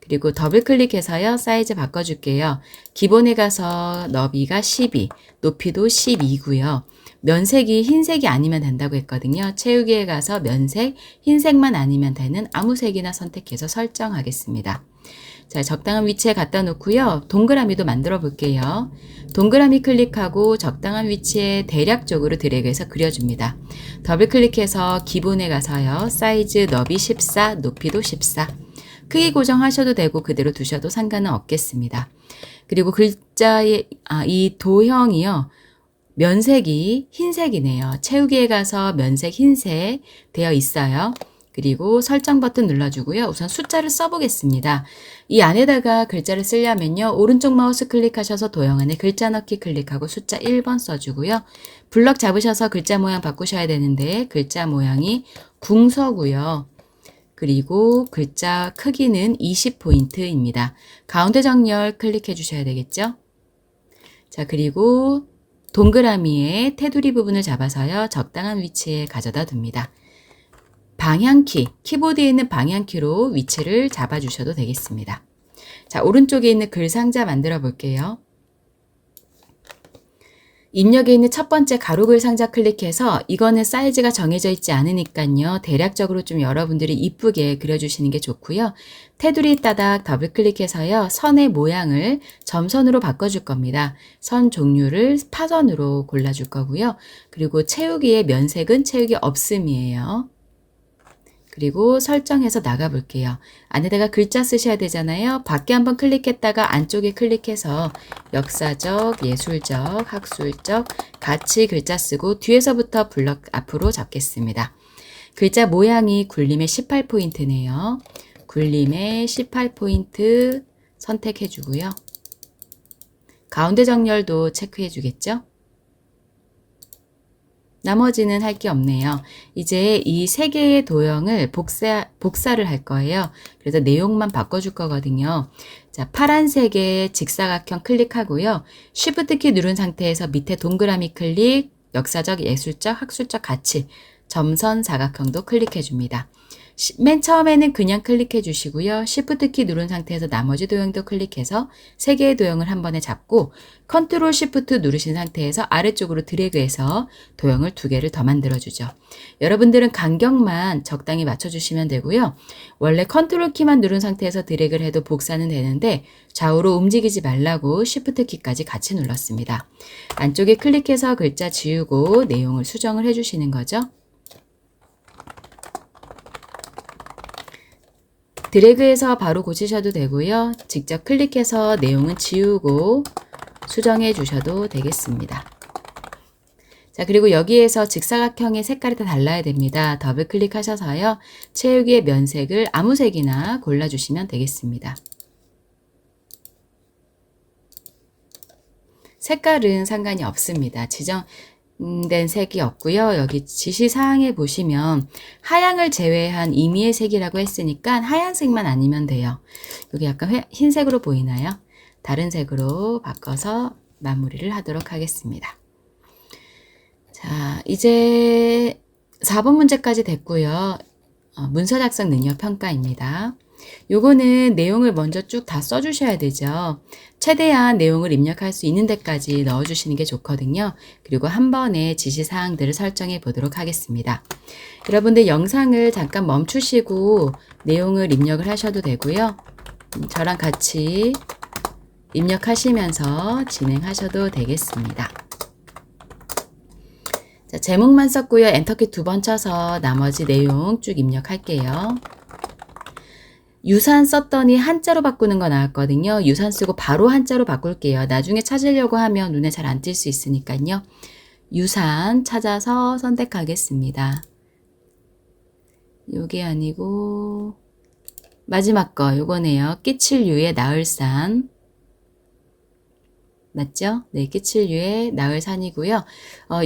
그리고 더블 클릭해서요. 사이즈 바꿔줄게요. 기본에 가서 너비가 12, 높이도 12고요. 면색이 흰색이 아니면 된다고 했거든요. 채우기에 가서 면색, 흰색만 아니면 되는 아무 색이나 선택해서 설정하겠습니다. 자, 적당한 위치에 갖다 놓고요. 동그라미도 만들어 볼게요. 동그라미 클릭하고 적당한 위치에 대략적으로 드래그해서 그려줍니다. 더블 클릭해서 기본에 가서요. 사이즈 너비 14, 높이도 14. 크기 고정하셔도 되고 그대로 두셔도 상관은 없겠습니다. 그리고 글자의 이 도형이요. 면색이 흰색이네요. 채우기에 가서 면색 흰색 되어 있어요. 그리고 설정 버튼 눌러주고요. 우선 숫자를 써보겠습니다. 이 안에다가 글자를 쓰려면요. 오른쪽 마우스 클릭하셔서 도형 안에 글자 넣기 클릭하고 숫자 1번 써주고요. 블럭 잡으셔서 글자 모양 바꾸셔야 되는데 글자 모양이 궁서고요. 그리고 글자 크기는 20포인트입니다. 가운데 정렬 클릭해 주셔야 되겠죠? 자, 그리고 동그라미의 테두리 부분을 잡아서요. 적당한 위치에 가져다 둡니다. 방향키, 키보드에 있는 방향키로 위치를 잡아주셔도 되겠습니다. 자, 오른쪽에 있는 글 상자 만들어 볼게요. 입력에 있는 첫 번째 가로글 상자 클릭해서 이거는 사이즈가 정해져 있지 않으니까요. 대략적으로 좀 여러분들이 이쁘게 그려주시는 게 좋고요. 테두리 따닥 더블 클릭해서요. 선의 모양을 점선으로 바꿔줄 겁니다. 선 종류를 파선으로 골라줄 거고요. 그리고 채우기의 면색은 채우기 없음이에요. 그리고 설정해서 나가 볼게요. 안에다가 글자 쓰셔야 되잖아요. 밖에 한번 클릭했다가 안쪽에 클릭해서 역사적, 예술적, 학술적 같이 글자 쓰고 뒤에서부터 블럭 앞으로 잡겠습니다. 글자 모양이 굴림의 18포인트네요. 굴림의 18포인트 선택해 주고요. 가운데 정렬도 체크해 주겠죠? 나머지는 할 게 없네요. 이제 이 세 개의 도형을 복사를 할 거예요. 그래서 내용만 바꿔줄 거거든요. 자, 파란색의 직사각형 클릭하고요. Shift 키 누른 상태에서 밑에 동그라미 클릭, 역사적, 예술적, 학술적 같이 점선 사각형도 클릭해 줍니다. 맨 처음에는 그냥 클릭해 주시고요. Shift 키 누른 상태에서 나머지 도형도 클릭해서 3개의 도형을 한 번에 잡고 Ctrl Shift 누르신 상태에서 아래쪽으로 드래그해서 도형을 2개를 더 만들어 주죠. 여러분들은 간격만 적당히 맞춰 주시면 되고요. 원래 Ctrl 키만 누른 상태에서 드래그를 해도 복사는 되는데 좌우로 움직이지 말라고 Shift 키까지 같이 눌렀습니다. 안쪽에 클릭해서 글자 지우고 내용을 수정을 해 주시는 거죠. 드래그해서 바로 고치셔도 되고요. 직접 클릭해서 내용은 지우고 수정해 주셔도 되겠습니다. 자, 그리고 여기에서 직사각형의 색깔이 다 달라야 됩니다. 더블 클릭하셔서요. 채우기의 면색을 아무 색이나 골라주시면 되겠습니다. 색깔은 상관이 없습니다. 지정된 색이 없고요. 여기 지시사항에 보시면 하향을 제외한 임의의 색이라고 했으니까 하얀색만 아니면 돼요. 여기 약간 흰색으로 보이나요? 다른 색으로 바꿔서 마무리를 하도록 하겠습니다. 자, 이제 4번 문제까지 됐고요. 문서 작성 능력 평가입니다. 요거는 내용을 먼저 쭉 다 써주셔야 되죠. 최대한 내용을 입력할 수 있는 데까지 넣어주시는 게 좋거든요. 그리고 한 번에 지시사항들을 설정해 보도록 하겠습니다. 여러분들 영상을 잠깐 멈추시고 내용을 입력을 하셔도 되고요. 저랑 같이 입력하시면서 진행하셔도 되겠습니다. 자, 제목만 썼고요. 엔터키 2번 쳐서 나머지 내용 쭉 입력할게요. 유산 썼더니 한자로 바꾸는 거 나왔거든요. 유산 쓰고 바로 한자로 바꿀게요. 나중에 찾으려고 하면 눈에 잘 안 띌 수 있으니까요. 유산 찾아서 선택하겠습니다. 요게 아니고 마지막 거 요거네요. 끼칠 유의 나을산. 맞죠? 네, 끼칠유의 나을산이고요.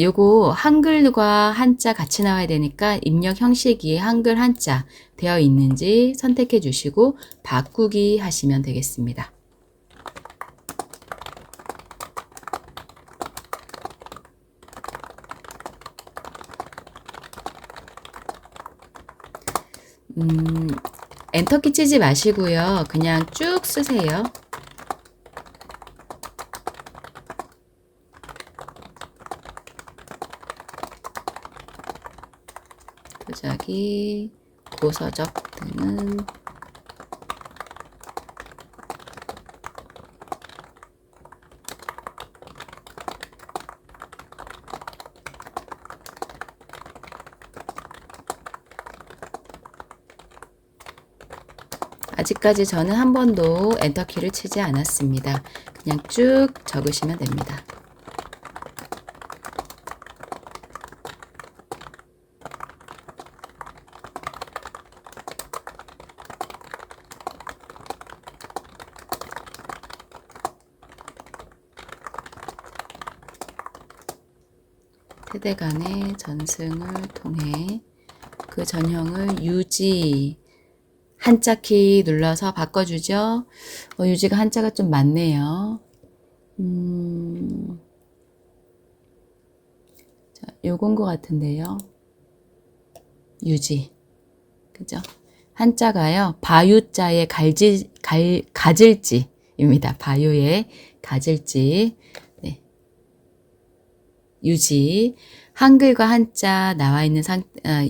요거 한글과 한자 같이 나와야 되니까 입력 형식이 한글 한자 되어 있는지 선택해 주시고 바꾸기 하시면 되겠습니다. 엔터키 치지 마시고요. 그냥 쭉 쓰세요. 도자기, 고서적 등은 아직까지 저는 한 번도 엔터키를 치지 않았습니다. 그냥 쭉 적으시면 됩니다. 세대 간의 전승을 통해 그 전형을 유지 한자 키 눌러서 바꿔주죠. 유지가 한자가 좀 많네요. 자, 요건 것 같은데요. 유지. 그죠? 한자가요. 바유자의 가질지입니다. 바유의 가질지. 네. 유지. 한글과 한자 나와 있는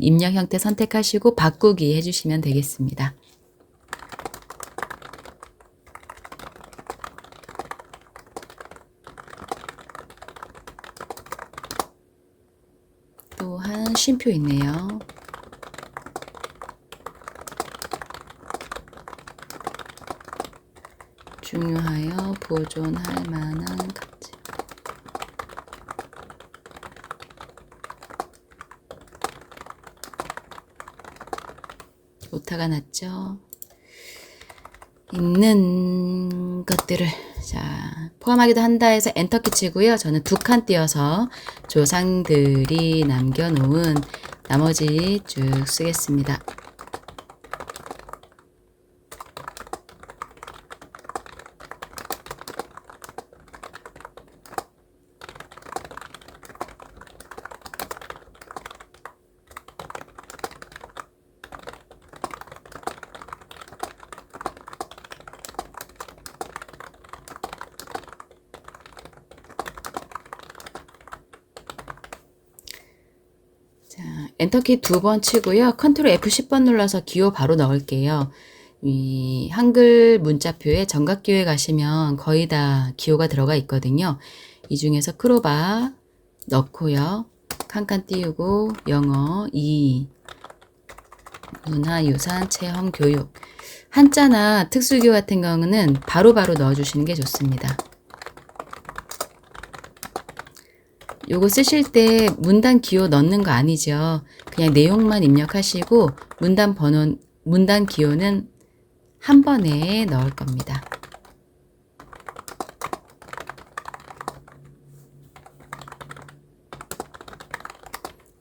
입력 형태 선택하시고 바꾸기 해주시면 되겠습니다. 또한 쉼표 있네요. 중요하여 보존할 만한 가치. 오타가 났죠. 있는 것들을 자 포함하기도 한다 해서 엔터키 치고요. 저는 2칸 띄어서 조상들이 남겨놓은 나머지 쭉 쓰겠습니다. 엔터키 2번 치고요. 컨트롤 F10번 눌러서 기호 바로 넣을게요. 이 한글 문자표에 정각기호에 가시면 거의 다 기호가 들어가 있거든요. 이 중에서 크로바 넣고요. 칸칸 띄우고 영어 2 문화유산 체험 교육 한자나 특수기호 같은 경우는 바로바로 넣어주시는 게 좋습니다. 요거 쓰실 때 문단 기호 넣는 거 아니죠. 그냥 내용만 입력하시고 문단 기호는 한 번에 넣을 겁니다.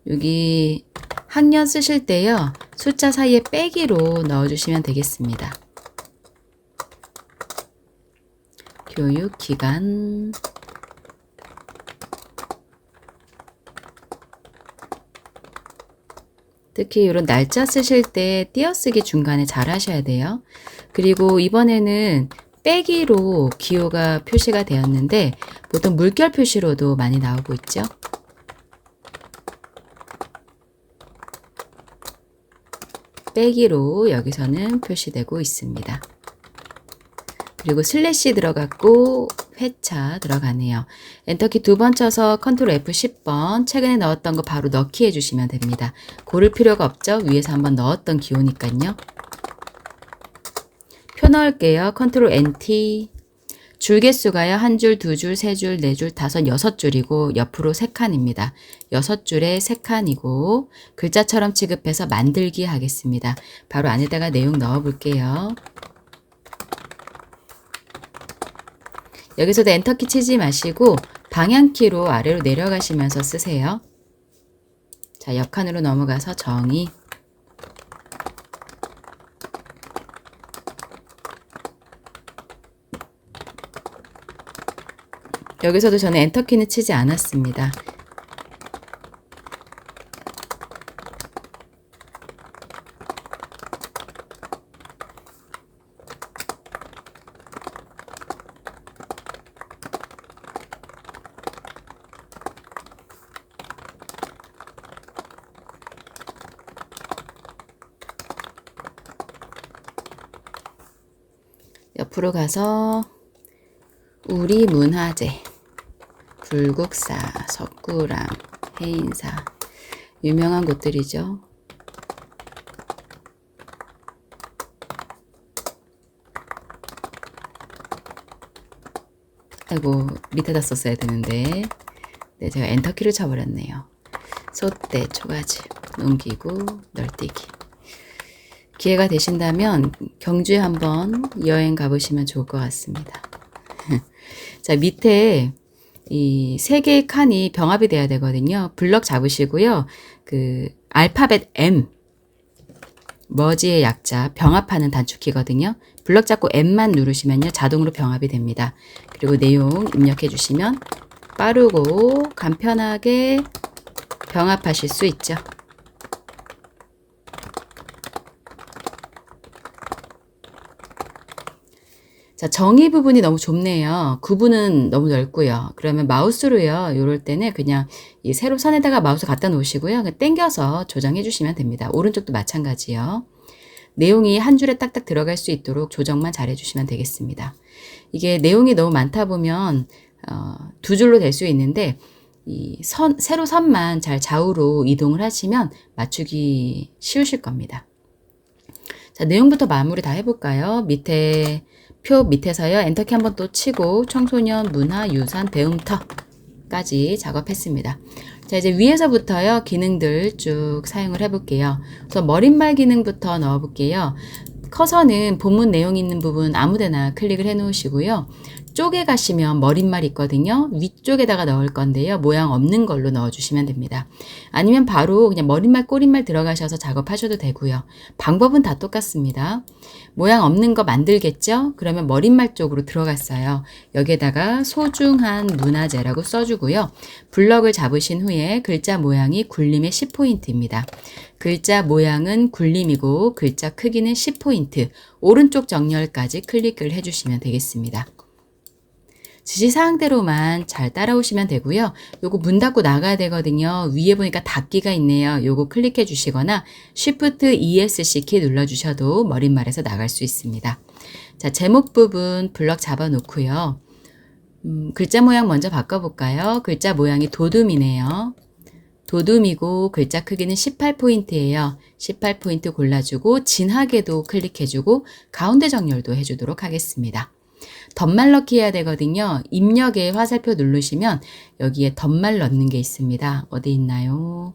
여기 학년 쓰실 때요. 숫자 사이에 빼기로 넣어주시면 되겠습니다. 교육기간 특히 이런 날짜 쓰실 때 띄어쓰기 중간에 잘 하셔야 돼요. 그리고 이번에는 빼기로 기호가 표시가 되었는데 보통 물결 표시로도 많이 나오고 있죠. 빼기로 여기서는 표시되고 있습니다. 그리고 슬래시 들어갔고 회차 들어가네요. 엔터키 2번 쳐서 컨트롤 F10번 최근에 넣었던 거 바로 넣기 해주시면 됩니다. 고를 필요가 없죠. 위에서 한번 넣었던 기호니까요. 표 넣을게요. 컨트롤 NT 줄 개수가요. 한 줄, 두 줄, 세 줄, 네 줄, 다섯, 여섯 줄이고 옆으로 세 칸입니다. 여섯 줄에 세 칸이고 글자처럼 취급해서 만들기 하겠습니다. 바로 안에다가 내용 넣어 볼게요. 여기서도 엔터키 치지 마시고 방향키로 아래로 내려가시면서 쓰세요. 자, 옆칸으로 넘어가서 정의. 여기서도 저는 엔터키는 치지 않았습니다. 옆으로 가서 우리 문화재, 불국사, 석굴암, 해인사 유명한 곳들이죠. 아이고 밑에다 썼어야 되는데 네, 제가 엔터키를 쳐버렸네요. 소떼, 초가지, 농기구, 널뛰기 기회가 되신다면 경주에 한번 여행 가보시면 좋을 것 같습니다. 자, 밑에 이 세 개의 칸이 병합이 돼야 되거든요. 블럭 잡으시고요. 그 알파벳 M 머지의 약자 병합하는 단축키거든요. 블럭 잡고 M만 누르시면요. 자동으로 병합이 됩니다. 그리고 내용 입력해 주시면 빠르고 간편하게 병합하실 수 있죠. 자, 정의 부분이 너무 좁네요. 구분은 너무 넓고요. 그러면 마우스로요. 이럴 때는 그냥 이 세로 선에다가 마우스 갖다 놓으시고요. 그냥 당겨서 조정해 주시면 됩니다. 오른쪽도 마찬가지요. 내용이 한 줄에 딱딱 들어갈 수 있도록 조정만 잘 해주시면 되겠습니다. 이게 내용이 너무 많다 보면 두 줄로 될 수 있는데 이 세로 선만 잘 좌우로 이동을 하시면 맞추기 쉬우실 겁니다. 자, 내용부터 마무리 다 해볼까요? 밑에 표 밑에서요. 엔터키 한번 또 치고 청소년 문화유산 배움터까지 작업했습니다. 자, 이제 위에서부터요. 기능들 쭉 사용을 해볼게요. 우선 머릿말 기능부터 넣어볼게요. 커서는 본문 내용 있는 부분 아무데나 클릭을 해 놓으시고요. 쪽에 가시면 머릿말 있거든요. 위쪽에다가 넣을 건데요. 모양 없는 걸로 넣어주시면 됩니다. 아니면 바로 그냥 머릿말, 꼬릿말 들어가셔서 작업하셔도 되고요. 방법은 다 똑같습니다. 모양 없는 거 만들겠죠? 그러면 머릿말 쪽으로 들어갔어요. 여기에다가 소중한 문화재라고 써주고요. 블럭을 잡으신 후에 글자 모양이 굴림의 10포인트입니다. 글자 모양은 굴림이고 글자 크기는 10포인트. 오른쪽 정렬까지 클릭을 해주시면 되겠습니다. 지시사항대로만 잘 따라오시면 되고요. 요거 문 닫고 나가야 되거든요. 위에 보니까 닫기가 있네요. 요거 클릭해 주시거나 Shift ESC 키 눌러 주셔도 머릿말에서 나갈 수 있습니다. 자, 제목 부분 블럭 잡아 놓고요. 글자 모양 먼저 바꿔볼까요? 글자 모양이 도둠이네요. 도둠이고 글자 크기는 18포인트예요. 18포인트 골라주고 진하게도 클릭해주고 가운데 정렬도 해주도록 하겠습니다. 덧말 넣기 해야 되거든요. 입력에 화살표 누르시면 여기에 덧말 넣는 게 있습니다. 어디 있나요?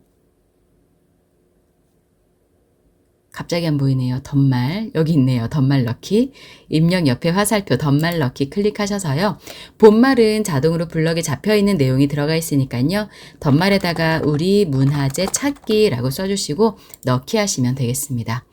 갑자기 안 보이네요. 덧말. 여기 있네요. 덧말 넣기. 입력 옆에 화살표 덧말 넣기 클릭하셔서요. 본말은 자동으로 블럭에 잡혀있는 내용이 들어가 있으니까요. 덧말에다가 우리 문화재 찾기라고 써주시고 넣기 하시면 되겠습니다.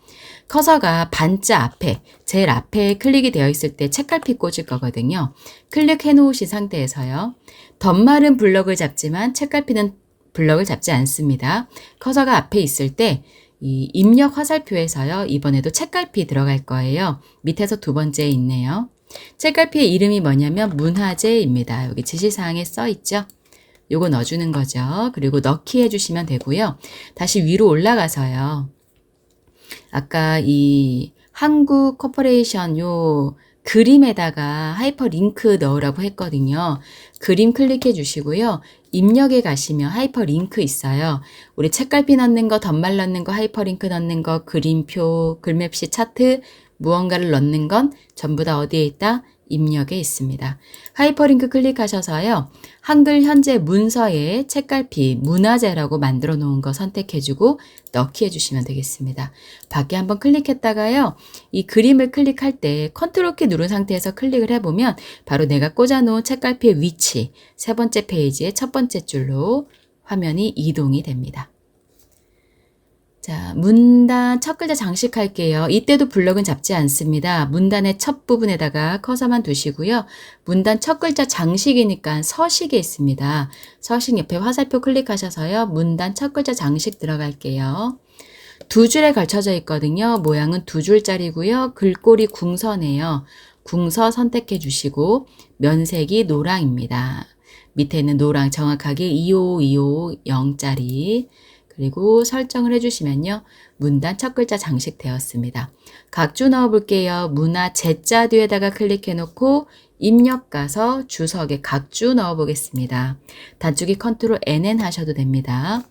커서가 반자 앞에, 제일 앞에 클릭이 되어 있을 때 책갈피 꽂을 거거든요. 클릭해 놓으신 상태에서요. 덧말은 블럭을 잡지만 책갈피는 블럭을 잡지 않습니다. 커서가 앞에 있을 때 이 입력 화살표에서요. 이번에도 책갈피 들어갈 거예요. 밑에서 두 번째에 있네요. 책갈피의 이름이 뭐냐면 문화재입니다. 여기 지시사항에 써 있죠. 요거 넣어주는 거죠. 그리고 넣기 해주시면 되고요. 다시 위로 올라가서요. 아까 이 한국 코퍼레이션 요 그림에다가 하이퍼링크 넣으라고 했거든요. 그림 클릭해 주시고요. 입력에 가시면 하이퍼링크 있어요. 우리 책갈피 넣는 거, 덧말 넣는 거, 하이퍼링크 넣는 거, 그림표, 글맵시 차트, 무언가를 넣는 건 전부 다 어디에 있다? 입력에 있습니다. 하이퍼링크 클릭하셔서요. 한글 현재 문서에 책갈피, 문화재라고 만들어 놓은 거 선택해주고 넣기 해주시면 되겠습니다. 밖에 한번 클릭했다가요. 이 그림을 클릭할 때 컨트롤 키 누른 상태에서 클릭을 해보면 바로 내가 꽂아놓은 책갈피의 위치, 세 번째 페이지의 첫 번째 줄로 화면이 이동이 됩니다. 자, 문단 첫 글자 장식할게요. 이때도 블럭은 잡지 않습니다. 문단의 첫 부분에다가 커서만 두시고요. 문단 첫 글자 장식이니까 서식에 있습니다. 서식 옆에 화살표 클릭하셔서요. 문단 첫 글자 장식 들어갈게요. 두 줄에 걸쳐져 있거든요. 모양은 두 줄짜리고요. 글꼴이 궁서네요. 궁서 선택해 주시고 면색이 노랑입니다. 밑에 있는 노랑 정확하게 25250짜리 그리고 설정을 해주시면요. 문단 첫 글자 장식되었습니다. 각주 넣어볼게요. 문화 제자 뒤에다가 클릭해놓고 입력 가서 주석에 각주 넣어보겠습니다. 단축키 컨트롤 NN 하셔도 됩니다.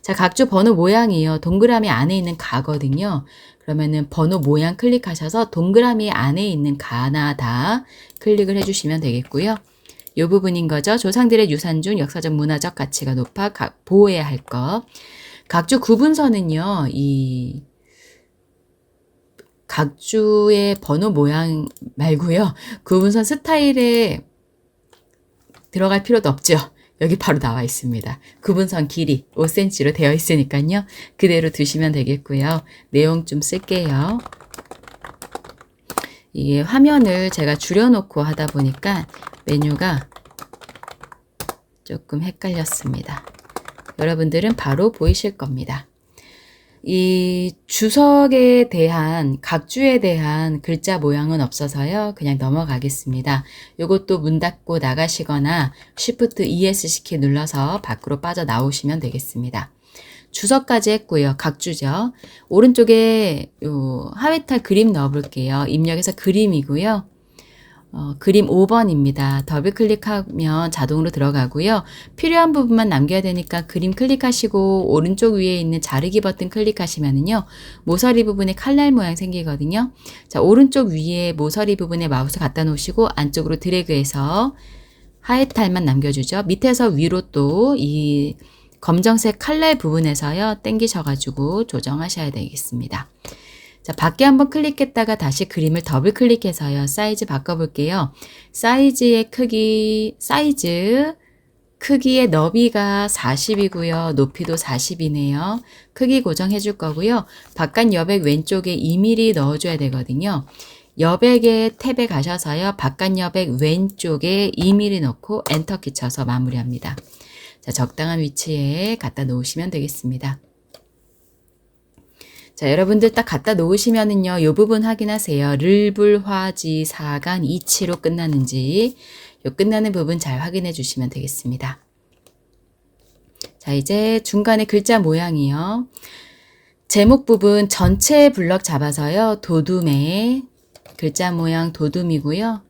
자, 각주 번호 모양이요. 동그라미 안에 있는 가거든요. 그러면은 번호 모양 클릭하셔서 동그라미 안에 있는 가나 다 클릭을 해주시면 되겠고요. 이 부분인 거죠. 조상들의 유산 중 역사적 문화적 가치가 높아 보호해야 할 것. 각주 구분선은요, 이 각주의 번호 모양 말고요. 구분선 스타일에 들어갈 필요도 없죠. 여기 바로 나와 있습니다. 구분선 길이 5cm로 되어 있으니까요. 그대로 두시면 되겠고요. 내용 좀 쓸게요. 이게 화면을 제가 줄여놓고 하다 보니까 메뉴가 조금 헷갈렸습니다. 여러분들은 바로 보이실 겁니다. 이 주석에 대한 각주에 대한 글자 모양은 없어서요. 그냥 넘어가겠습니다. 요것도 문 닫고 나가시거나 Shift ESC 키 눌러서 밖으로 빠져나오시면 되겠습니다. 주석까지 했고요. 각주죠. 오른쪽에 요 하회탈 그림 넣어볼게요. 입력해서 그림이고요. 그림 5번입니다. 더블 클릭하면 자동으로 들어가고요. 필요한 부분만 남겨야 되니까 그림 클릭하시고 오른쪽 위에 있는 자르기 버튼 클릭하시면은요. 모서리 부분에 칼날 모양 생기거든요. 자, 오른쪽 위에 모서리 부분에 마우스 갖다 놓으시고 안쪽으로 드래그해서 하회탈만 남겨주죠. 밑에서 위로 또 이 검정색 칼날 부분에서요. 당기셔가지고 조정하셔야 되겠습니다. 자, 밖에 한번 클릭했다가 다시 그림을 더블 클릭해서요. 사이즈 바꿔볼게요. 사이즈의 크기의 너비가 40이고요. 높이도 40이네요. 크기 고정해 줄 거고요. 바깥 여백 왼쪽에 2mm 넣어줘야 되거든요. 여백의 탭에 가셔서요. 바깥 여백 왼쪽에 2mm 넣고 엔터키 쳐서 마무리합니다. 자, 적당한 위치에 갖다 놓으시면 되겠습니다. 자, 여러분들 딱 갖다 놓으시면은요, 요 부분 확인하세요. 르불화지사간 이치로 끝나는지, 요 끝나는 부분 잘 확인해 주시면 되겠습니다. 자, 이제 중간에 글자 모양이요. 제목 부분 전체 블럭 잡아서요, 도둠에 글자 모양 도둠이고요.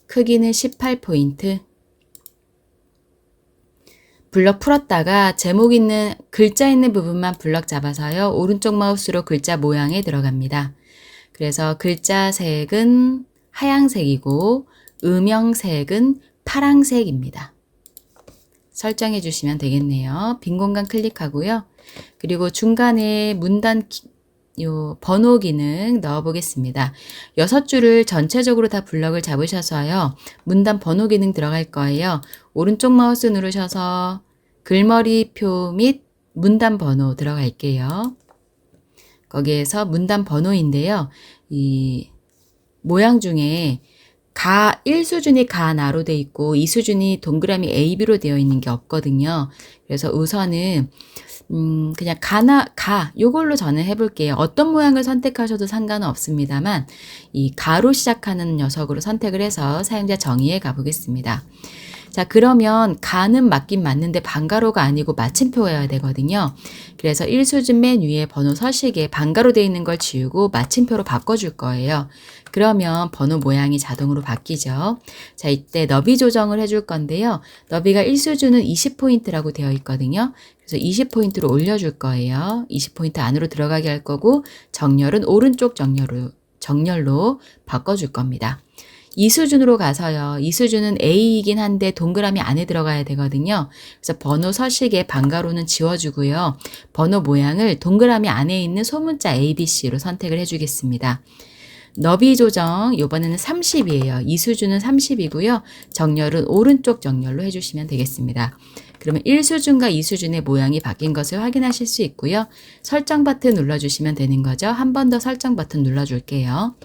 크기는 18포인트. 블럭 풀었다가 제목 있는 글자 있는 부분만 블럭 잡아서요. 오른쪽 마우스로 글자 모양에 들어갑니다. 그래서 글자 색은 하양색이고 음영색은 파랑색입니다. 설정해 주시면 되겠네요. 빈 공간 클릭하고요. 그리고 중간에 문단 요 번호 기능 넣어 보겠습니다. 6줄을 전체적으로 다 블럭을 잡으셔서요. 문단 번호 기능 들어갈 거예요. 오른쪽 마우스 누르셔서 글머리표 및 문단 번호 들어갈게요. 거기에서 문단 번호인데요. 이 모양 중에 가 1수준이 가나로 되어 있고 2수준이 동그라미 AB로 되어 있는 게 없거든요. 그래서 우선은 그냥 요걸로 저는 해볼게요. 어떤 모양을 선택하셔도 상관은 없습니다만 이 가로 시작하는 녀석으로 선택을 해서 사용자 정의에 가보겠습니다. 자, 그러면 가는 맞긴 맞는데 반가로가 아니고 마침표여야 되거든요. 그래서 1수준 맨 위에 번호 서식에 반가로 되어 있는 걸 지우고 마침표로 바꿔줄 거예요. 그러면 번호 모양이 자동으로 바뀌죠. 자, 이때 너비 조정을 해줄 건데요. 너비가 1수준은 20포인트라고 되어 있거든요. 그래서 20포인트로 올려줄 거예요. 20포인트 안으로 들어가게 할 거고 정렬은 오른쪽 정렬로 바꿔줄 겁니다. 2수준으로 가서요. 2수준은 A이긴 한데 동그라미 안에 들어가야 되거든요. 그래서 번호 서식에 반가로는 지워주고요. 번호 모양을 동그라미 안에 있는 소문자 ABC로 선택을 해주겠습니다. 너비 조정 이번에는 30이에요. 2수준은 30이고요. 정렬은 오른쪽 정렬로 해주시면 되겠습니다. 그러면 1수준과 2수준의 모양이 바뀐 것을 확인하실 수 있고요. 설정 버튼 눌러주시면 되는 거죠. 한 번 더 설정 버튼 눌러줄게요.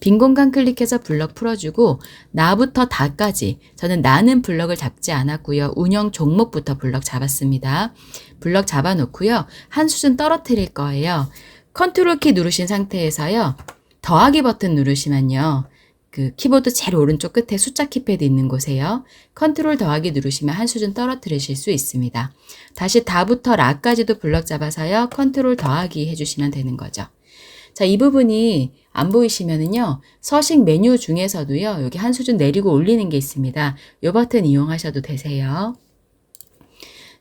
빈 공간 클릭해서 블럭 풀어주고 나부터 다까지 저는 나는 블럭을 잡지 않았고요. 운영 종목부터 블럭 잡았습니다. 블럭 잡아놓고요. 한 수준 떨어뜨릴 거예요. 컨트롤 키 누르신 상태에서요. 더하기 버튼 누르시면요. 그 키보드 제일 오른쪽 끝에 숫자 키패드 있는 곳에요. 컨트롤 더하기 누르시면 한 수준 떨어뜨리실 수 있습니다. 다시 다부터 라까지도 블럭 잡아서요. 컨트롤 더하기 해주시면 되는 거죠. 자, 이 부분이 안 보이시면은요. 서식 메뉴 중에서도요. 여기 한 수준 내리고 올리는 게 있습니다. 이 버튼 이용하셔도 되세요.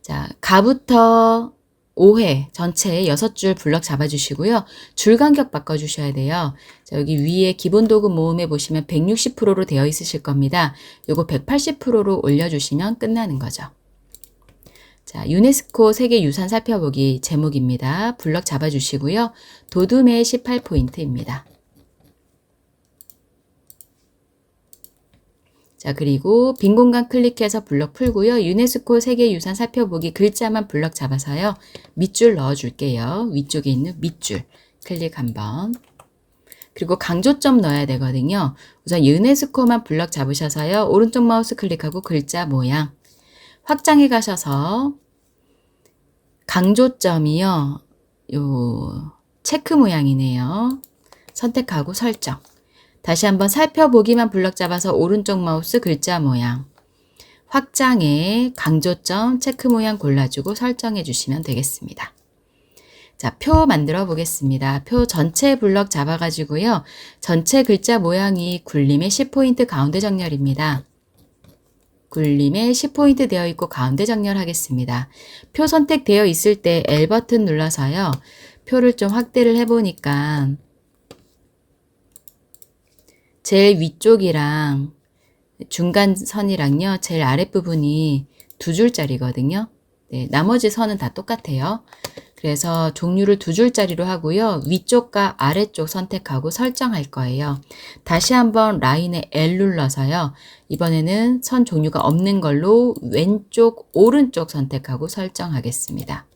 자, 가부터 5회 전체 6줄 블럭 잡아주시고요. 줄 간격 바꿔주셔야 돼요. 자, 여기 위에 기본 도구 모음에 보시면 160%로 되어 있으실 겁니다. 요거 180%로 올려주시면 끝나는 거죠. 자, 유네스코 세계유산 살펴보기 제목입니다. 블럭 잡아주시고요. 도둠의 18포인트입니다. 자, 그리고 빈 공간 클릭해서 블럭 풀고요. 유네스코 세계유산 살펴보기 글자만 블럭 잡아서요. 밑줄 넣어줄게요. 위쪽에 있는 밑줄 클릭 한번. 그리고 강조점 넣어야 되거든요. 우선 유네스코만 블럭 잡으셔서요. 오른쪽 마우스 클릭하고 글자 모양 확장해 가셔서 강조점이요. 요 체크 모양이네요. 선택하고 설정. 다시 한번 살펴보기만 블럭 잡아서 오른쪽 마우스 글자 모양 확장에 강조점 체크 모양 골라주고 설정해 주시면 되겠습니다. 자, 표 만들어 보겠습니다. 표 전체 블럭 잡아가지고요. 전체 글자 모양이 굴림의 10포인트 가운데 정렬입니다. 굴림에 10포인트 되어 있고 가운데 정렬하겠습니다. 표 선택되어 있을 때 L 버튼 눌러서요. 표를 좀 확대를 해보니까 제일 위쪽이랑 중간선이랑요. 제일 아랫부분이 2줄짜리거든요. 네, 나머지 선은 다 똑같아요. 그래서 종류를 2줄짜리로 하고요. 위쪽과 아래쪽 선택하고 설정할 거예요. 다시 한번 라인에 L 눌러서요. 이번에는 선 종류가 없는 걸로 왼쪽, 오른쪽 선택하고 설정하겠습니다.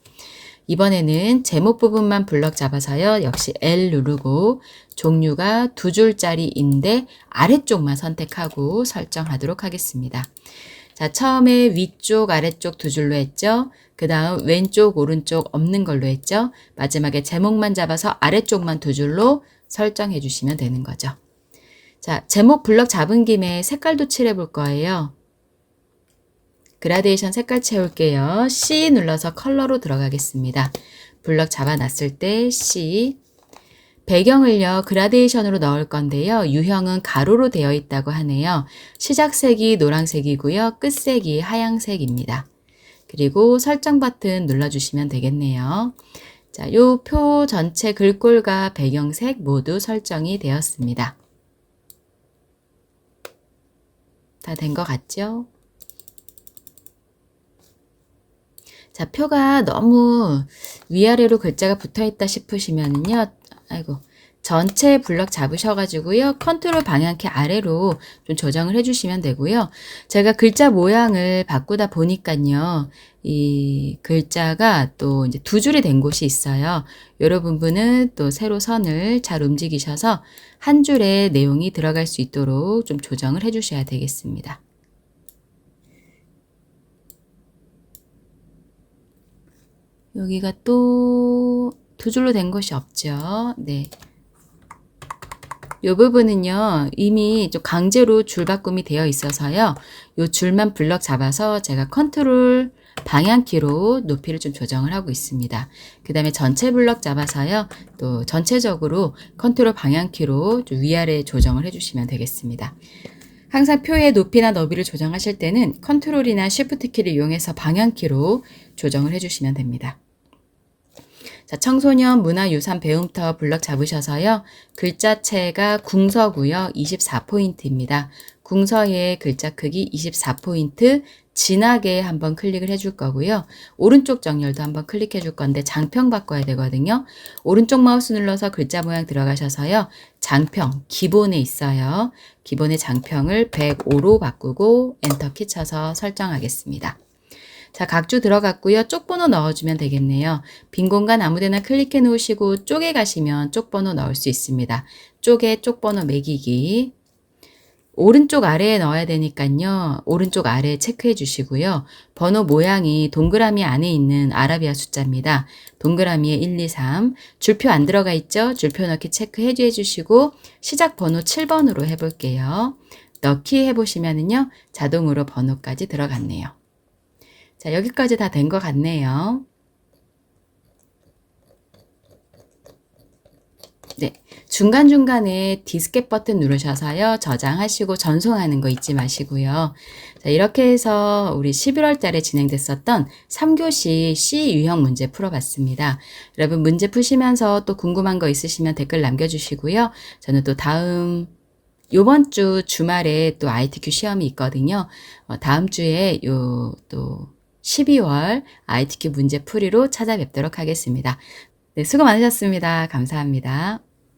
이번에는 제목 부분만 블럭 잡아서요. 역시 L 누르고 종류가 2줄짜리인데 아래쪽만 선택하고 설정하도록 하겠습니다. 자, 처음에 위쪽, 아래쪽 2줄로 했죠. 그 다음 왼쪽 오른쪽 없는 걸로 했죠. 마지막에 제목만 잡아서 아래쪽만 두 줄로 설정해 주시면 되는 거죠. 자, 제목 블럭 잡은 김에 색깔도 칠해 볼 거예요. 그라데이션 색깔 채울게요. C 눌러서 컬러로 들어가겠습니다. 블럭 잡아놨을 때 C. 배경을요, 그라데이션으로 넣을 건데요. 유형은 가로로 되어 있다고 하네요. 시작색이 노란색이고요. 끝색이 하얀색입니다. 그리고 설정 버튼 눌러주시면 되겠네요. 자, 요 표 전체 글꼴과 배경색 모두 설정이 되었습니다. 다 된 것 같죠? 자, 표가 너무 위아래로 글자가 붙어 있다 싶으시면은요, 아이고, 전체 블럭 잡으셔가지고요, 컨트롤 방향키 아래로 좀 조정을 해주시면 되고요. 제가 글자 모양을 바꾸다 보니까요, 이 글자가 또 이제 두 줄이 된 곳이 있어요. 여러 부분은 또 세로 선을 잘 움직이셔서 한 줄에 내용이 들어갈 수 있도록 좀 조정을 해주셔야 되겠습니다. 여기가 또 두 줄로 된 것이 없죠. 네. 이 부분은요, 이미 좀 강제로 줄 바꿈이 되어 있어서요, 이 줄만 블럭 잡아서 제가 컨트롤 방향키로 높이를 좀 조정을 하고 있습니다. 그 다음에 전체 블럭 잡아서요, 또 전체적으로 컨트롤 방향키로 좀 위아래 조정을 해주시면 되겠습니다. 항상 표의 높이나 너비를 조정하실 때는 컨트롤이나 쉬프트 키를 이용해서 방향키로 조정을 해주시면 됩니다. 자, 청소년 문화유산 배움터 블럭 잡으셔서요. 글자체가 궁서고요. 24포인트입니다. 궁서의 글자 크기 24포인트 진하게 한번 클릭을 해줄 거고요. 오른쪽 정렬도 한번 클릭해 줄 건데 장평 바꿔야 되거든요. 오른쪽 마우스 눌러서 글자 모양 들어가셔서요. 장평 기본에 있어요. 기본의 장평을 105로 바꾸고 엔터키 쳐서 설정하겠습니다. 자, 각주 들어갔고요. 쪽번호 넣어주면 되겠네요. 빈 공간 아무데나 클릭해 놓으시고 쪽에 가시면 쪽번호 넣을 수 있습니다. 쪽에 쪽번호 매기기. 오른쪽 아래에 넣어야 되니까요. 오른쪽 아래에 체크해 주시고요. 번호 모양이 동그라미 안에 있는 아라비아 숫자입니다. 동그라미에 1, 2, 3. 줄표 안 들어가 있죠? 줄표 넣기 체크해 주시고 시작 번호 7번으로 해볼게요. 넣기 해보시면은요. 자동으로 번호까지 들어갔네요. 자, 여기까지 다 된 것 같네요. 네, 중간중간에 디스켓 버튼 누르셔서요. 저장하시고 전송하는 거 잊지 마시고요. 자, 이렇게 해서 우리 11월 달에 진행됐었던 3교시 C 유형 문제 풀어봤습니다. 여러분 문제 푸시면서 또 궁금한 거 있으시면 댓글 남겨주시고요. 저는 또 요번 주 주말에 또 ITQ 시험이 있거든요. 다음 주에 또 12월 ITQ 문제 풀이로 찾아뵙도록 하겠습니다. 네, 수고 많으셨습니다. 감사합니다.